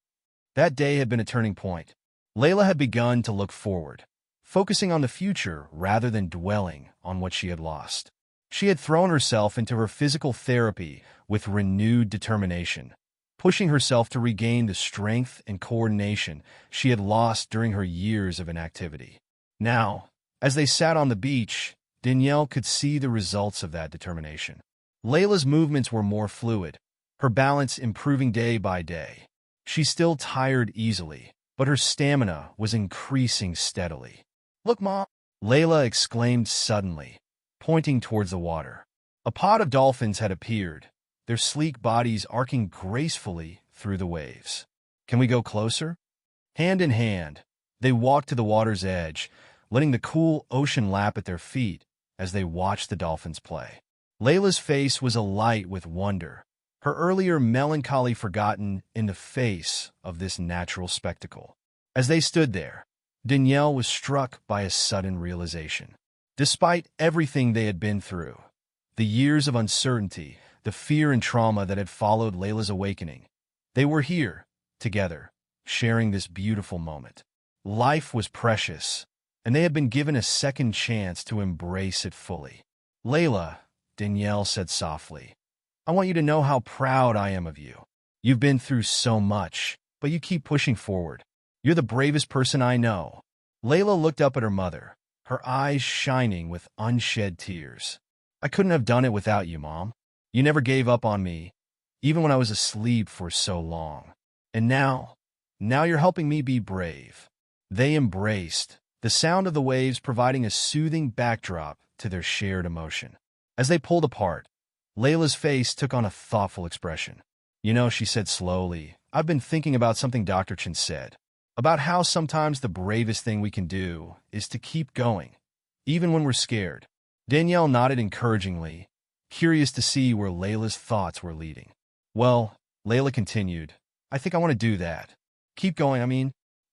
A: That day had been a turning point. Layla had begun to look forward, focusing on the future rather than dwelling on what she had lost. She had thrown herself into her physical therapy with renewed determination, pushing herself to regain the strength and coordination she had lost during her years of inactivity. Now, as they sat on the beach, Danielle could see the results of that determination. Layla's movements were more fluid, her balance improving day by day. She still tired easily, but her stamina was increasing steadily. "Look, Mom!" Layla exclaimed suddenly, pointing towards the water. A pod of dolphins had appeared, their sleek bodies arcing gracefully through the waves. "Can we go closer?" Hand in hand, they walked to the water's edge, letting the cool ocean lap at their feet as they watched the dolphins play. Layla's face was alight with wonder, her earlier melancholy forgotten in the face of this natural spectacle. As they stood there, Danielle was struck by a sudden realization. Despite everything they had been through, the years of uncertainty, the fear and trauma that had followed Layla's awakening, they were here, together, sharing this beautiful moment. Life was precious, and they had been given a second chance to embrace it fully. "Layla," Danielle said softly, "I want you to know how proud I am of you. You've been through so much, but you keep pushing forward. You're the bravest person I know." Layla looked up at her mother, her eyes shining with unshed tears. "I couldn't have done it without you, Mom. You never gave up on me, even when I was asleep for so long. And now you're helping me be brave." They embraced, the sound of the waves providing a soothing backdrop to their shared emotion. As they pulled apart, Layla's face took on a thoughtful expression. "You know," she said slowly, "I've been thinking about something Dr. Chin said, about how sometimes the bravest thing we can do is to keep going, even when we're scared." Danielle nodded encouragingly, curious to see where Layla's thoughts were leading. "Well, Layla continued. I think I want to do that. Keep going,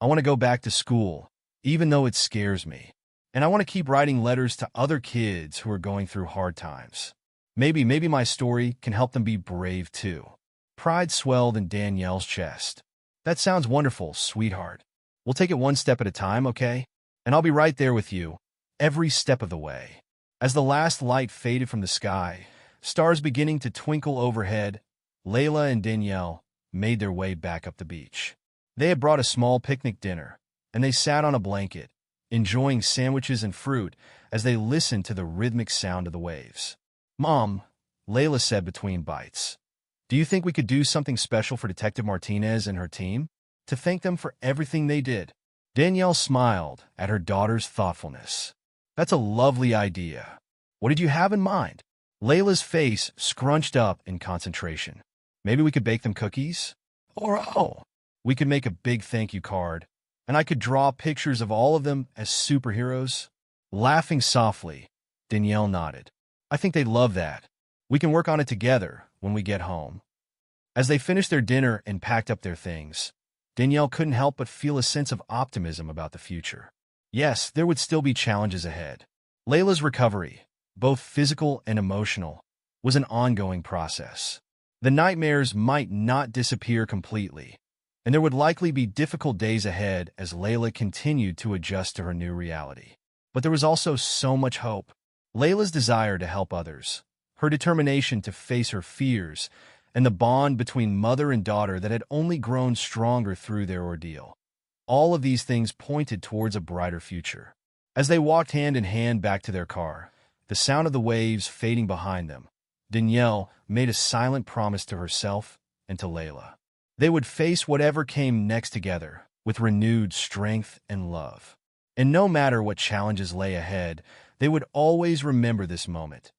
A: I want to go back to school, even though it scares me. And I want to keep writing letters to other kids who are going through hard times. Maybe my story can help them be brave too. Pride swelled in Danielle's chest. That sounds wonderful, sweetheart. We'll take it one step at a time, okay? And I'll be right there with you, every step of the way. As the last light faded from the sky, stars beginning to twinkle overhead, Layla and Danielle made their way back up the beach. They had brought a small picnic dinner, and they sat on a blanket, enjoying sandwiches and fruit as they listened to the rhythmic sound of the waves. Mom, Layla said between bites, do you think we could do something special for Detective Martinez and her team? To thank them for everything they did? Danielle smiled at her daughter's thoughtfulness. That's a lovely idea. What did you have in mind? Layla's face scrunched up in concentration. Maybe we could bake them cookies? Or, we could make a big thank you card, and I could draw pictures of all of them as superheroes. Laughing softly, Danielle nodded. I think they'd love that. We can work on it together when we get home. As they finished their dinner and packed up their things, Danielle couldn't help but feel a sense of optimism about the future. Yes, there would still be challenges ahead. Layla's recovery, both physical and emotional, was an ongoing process. The nightmares might not disappear completely, and there would likely be difficult days ahead as Layla continued to adjust to her new reality. But there was also so much hope. Layla's desire to help others, her determination to face her fears, and the bond between mother and daughter that had only grown stronger through their ordeal. All of these things pointed towards a brighter future. As they walked hand in hand back to their car, the sound of the waves fading behind them, Danielle made a silent promise to herself and to Layla. They would face whatever came next together with renewed strength and love. And no matter what challenges lay ahead, they would always remember this moment,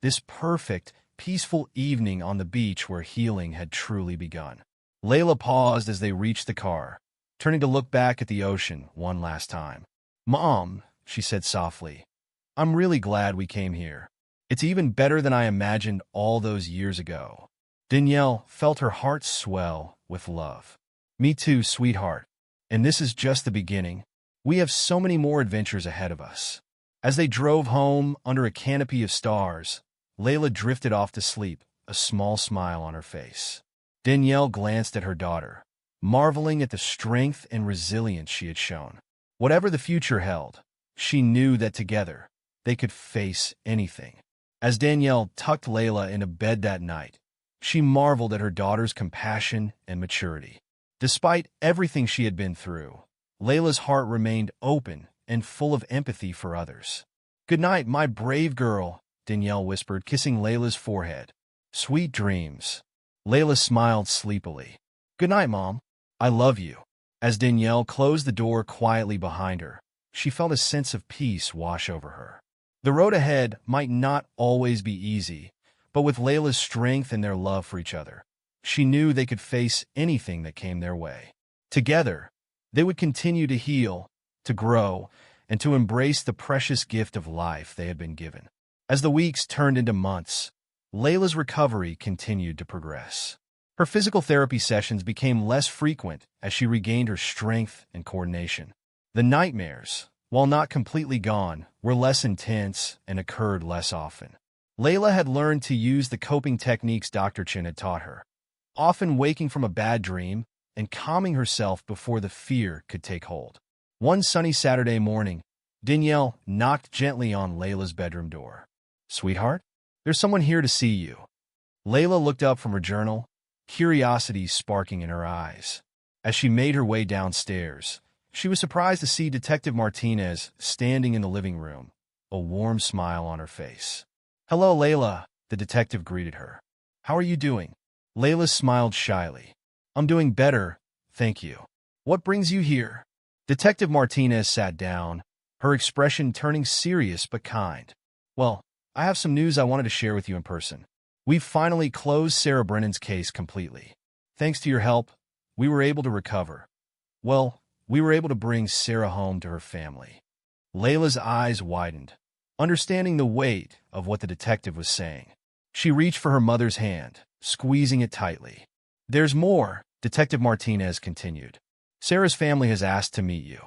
A: this perfect, peaceful evening on the beach where healing had truly begun. Layla paused as they reached the car, turning to look back at the ocean one last time. Mom, she said softly, I'm really glad we came here. It's even better than I imagined all those years ago. Danielle felt her heart swell with love. Me too, sweetheart. And this is just the beginning. We have so many more adventures ahead of us. As they drove home under a canopy of stars, Layla drifted off to sleep, a small smile on her face. Danielle glanced at her daughter, marveling at the strength and resilience she had shown. Whatever the future held, she knew that together, they could face anything. As Danielle tucked Layla into bed that night, she marveled at her daughter's compassion and maturity. Despite everything she had been through, Layla's heart remained open and full of empathy for others. Good night, my brave girl, Danielle whispered, kissing Layla's forehead. Sweet dreams. Layla smiled sleepily. Good night, Mom. I love you. As Danielle closed the door quietly behind her, she felt a sense of peace wash over her. The road ahead might not always be easy, but with Layla's strength and their love for each other, she knew they could face anything that came their way. Together, they would continue to heal, to grow, and to embrace the precious gift of life they had been given. As the weeks turned into months, Layla's recovery continued to progress. Her physical therapy sessions became less frequent as she regained her strength and coordination. The nightmares, while not completely gone, were less intense and occurred less often. Layla had learned to use the coping techniques Dr. Chin had taught her, often waking from a bad dream and calming herself before the fear could take hold. One sunny Saturday morning, Danielle knocked gently on Layla's bedroom door. Sweetheart, there's someone here to see you. Layla looked up from her journal, curiosity sparking in her eyes. As she made her way downstairs, she was surprised to see Detective Martinez standing in the living room, a warm smile on her face. Hello, Layla, the detective greeted her. How are you doing? Layla smiled shyly. I'm doing better, thank you. What brings you here? Detective Martinez sat down, her expression turning serious but kind. Well, I have some news I wanted to share with you in person. We've finally closed Sarah Brennan's case completely. Thanks to your help, we were able to recover. Well, we were able to bring Sarah home to her family. Layla's eyes widened, understanding the weight of what the detective was saying. She reached for her mother's hand, squeezing it tightly. There's more, Detective Martinez continued. Sarah's family has asked to meet you.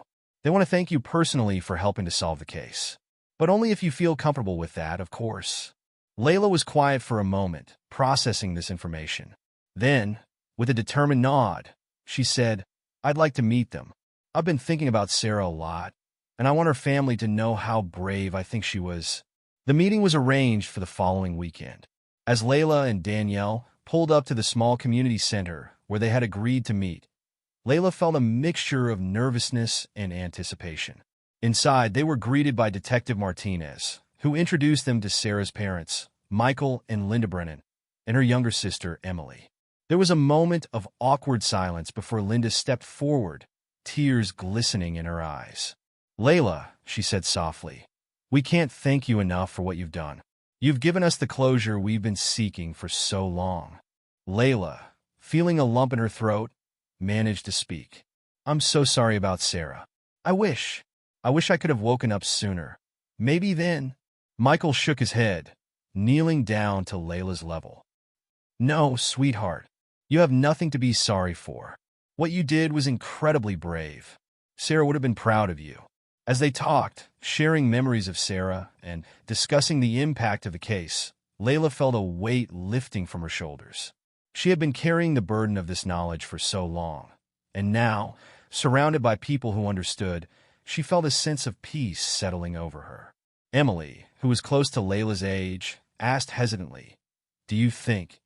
A: They want to thank you personally for helping to solve the case. But only if you feel comfortable with that, of course. Layla was quiet for a moment, processing this information. Then, with a determined nod, she said, I'd like to meet them. I've been thinking about Sarah a lot, and I want her family to know how brave I think she was. The meeting was arranged for the following weekend. As Layla and Danielle pulled up to the small community center where they had agreed to meet, Layla felt a mixture of nervousness and anticipation. Inside, they were greeted by Detective Martinez, who introduced them to Sarah's parents, Michael and Linda Brennan, and her younger sister, Emily. There was a moment of awkward silence before Linda stepped forward, tears glistening in her eyes. Layla, she said softly, we can't thank you enough for what you've done. You've given us the closure we've been seeking for so long. Layla, feeling a lump in her throat, managed to speak. I'm so sorry about Sarah. I wish I could have woken up sooner. Maybe then. Michael shook his head, kneeling down to Layla's level. No, sweetheart. You have nothing to be sorry for. What you did was incredibly brave. Sarah would have been proud of you. As they talked, sharing memories of Sarah and discussing the impact of the case, Layla felt a weight lifting from her shoulders. She had been carrying the burden of this knowledge for so long, and now, surrounded by people who understood, she felt a sense of peace settling over her. Emily, who was close to Layla's age, asked hesitantly, Do you think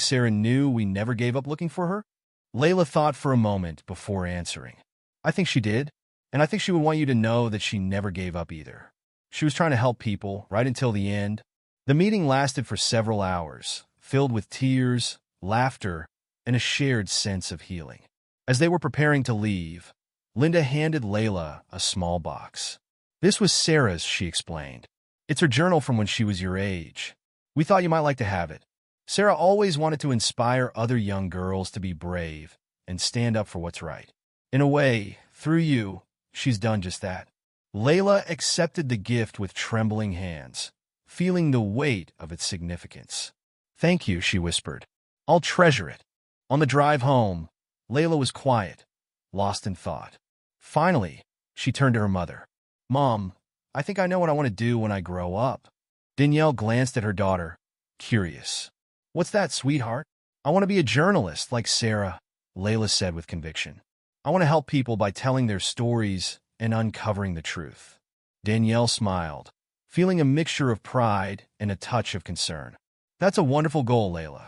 A: Sarah knew we never gave up looking for her? Layla thought for a moment before answering. I think she did, and I think she would want you to know that she never gave up either. She was trying to help people right until the end. The meeting lasted for several hours, filled with tears, laughter, and a shared sense of healing. As they were preparing to leave, Linda handed Layla a small box. This was Sarah's, she explained. It's her journal from when she was your age. We thought you might like to have it. Sarah always wanted to inspire other young girls to be brave and stand up for what's right. In a way, through you, she's done just that. Layla accepted the gift with trembling hands, feeling the weight of its significance. Thank you, she whispered. I'll treasure it. On the drive home, Layla was quiet, lost in thought. Finally, she turned to her mother. Mom, I think I know what I want to do when I grow up. Danielle glanced at her daughter, curious. What's that, sweetheart? I want to be a journalist like Sarah, Layla said with conviction. I want to help people by telling their stories and uncovering the truth. Danielle smiled, feeling a mixture of pride and a touch of concern. That's a wonderful goal, Layla.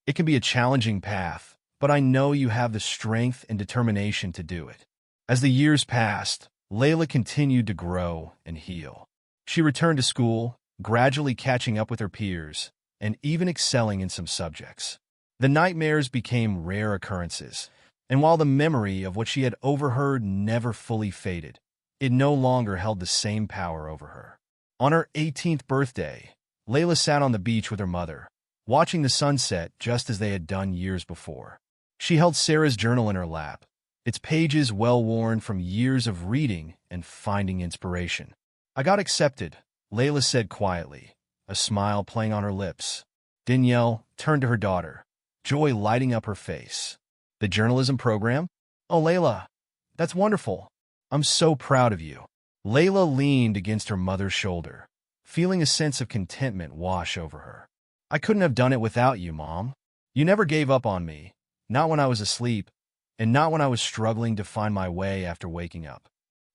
A: It can be a challenging path, but I know you have the strength and determination to do it. As the years passed, Layla continued to grow and heal. She returned to school, gradually catching up with her peers, and even excelling in some subjects. The nightmares became rare occurrences, and while the memory of what she had overheard never fully faded, it no longer held the same power over her. On her 18th birthday, Layla sat on the beach with her mother, watching the sunset just as they had done years before. She held Sarah's journal in her lap, its pages well-worn from years of reading and finding inspiration. I got accepted, Layla said quietly, a smile playing on her lips. Danielle turned to her daughter, joy lighting up her face. The journalism program? Oh, Layla, that's wonderful. I'm so proud of you. Layla leaned against her mother's shoulder, feeling a sense of contentment wash over her. I couldn't have done it without you, Mom. You never gave up on me, not when I was asleep, and not when I was struggling to find my way after waking up.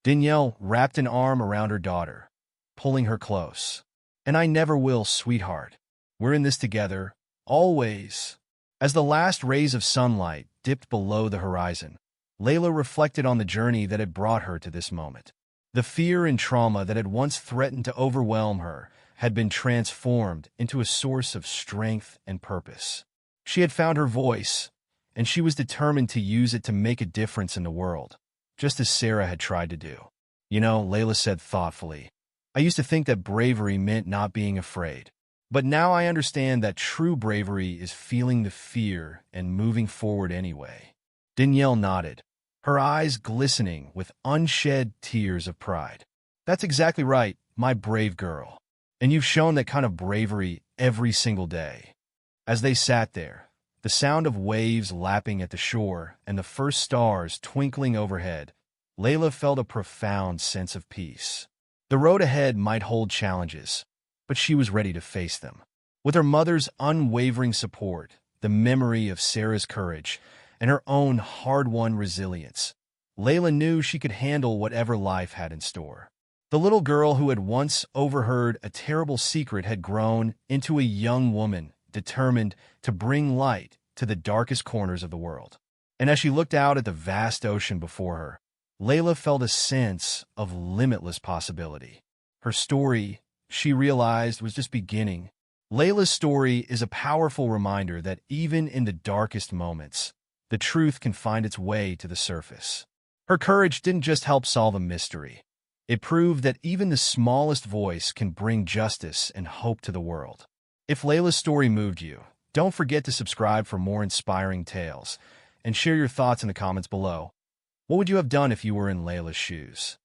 A: Danielle wrapped an arm around her daughter, pulling her close. And I never will, sweetheart. We're in this together, always. As the last rays of sunlight dipped below the horizon, Layla reflected on the journey that had brought her to this moment. The fear and trauma that had once threatened to overwhelm her had been transformed into a source of strength and purpose. She had found her voice, and she was determined to use it to make a difference in the world, just as Sarah had tried to do. You know, Layla said thoughtfully, I used to think that bravery meant not being afraid. But now I understand that true bravery is feeling the fear and moving forward anyway. Danielle nodded, her eyes glistening with unshed tears of pride. That's exactly right, my brave girl. And you've shown that kind of bravery every single day. As they sat there, The sound of waves lapping at the shore and the first stars twinkling overhead, Layla felt a profound sense of peace. The road ahead might hold challenges, but she was ready to face them. With her mother's unwavering support, the memory of Sarah's courage, and her own hard-won resilience, Layla knew she could handle whatever life had in store. The little girl who had once overheard a terrible secret had grown into a young woman determined to bring light to the darkest corners of the world. And as she looked out at the vast ocean before her, Layla felt a sense of limitless possibility. Her story, she realized, was just beginning. Layla's story is a powerful reminder that even in the darkest moments, the truth can find its way to the surface. Her courage didn't just help solve a mystery. It proved that even the smallest voice can bring justice and hope to the world. If Layla's story moved you, don't forget to subscribe for more inspiring tales, and share your thoughts in the comments below. What would you have done if you were in Layla's shoes?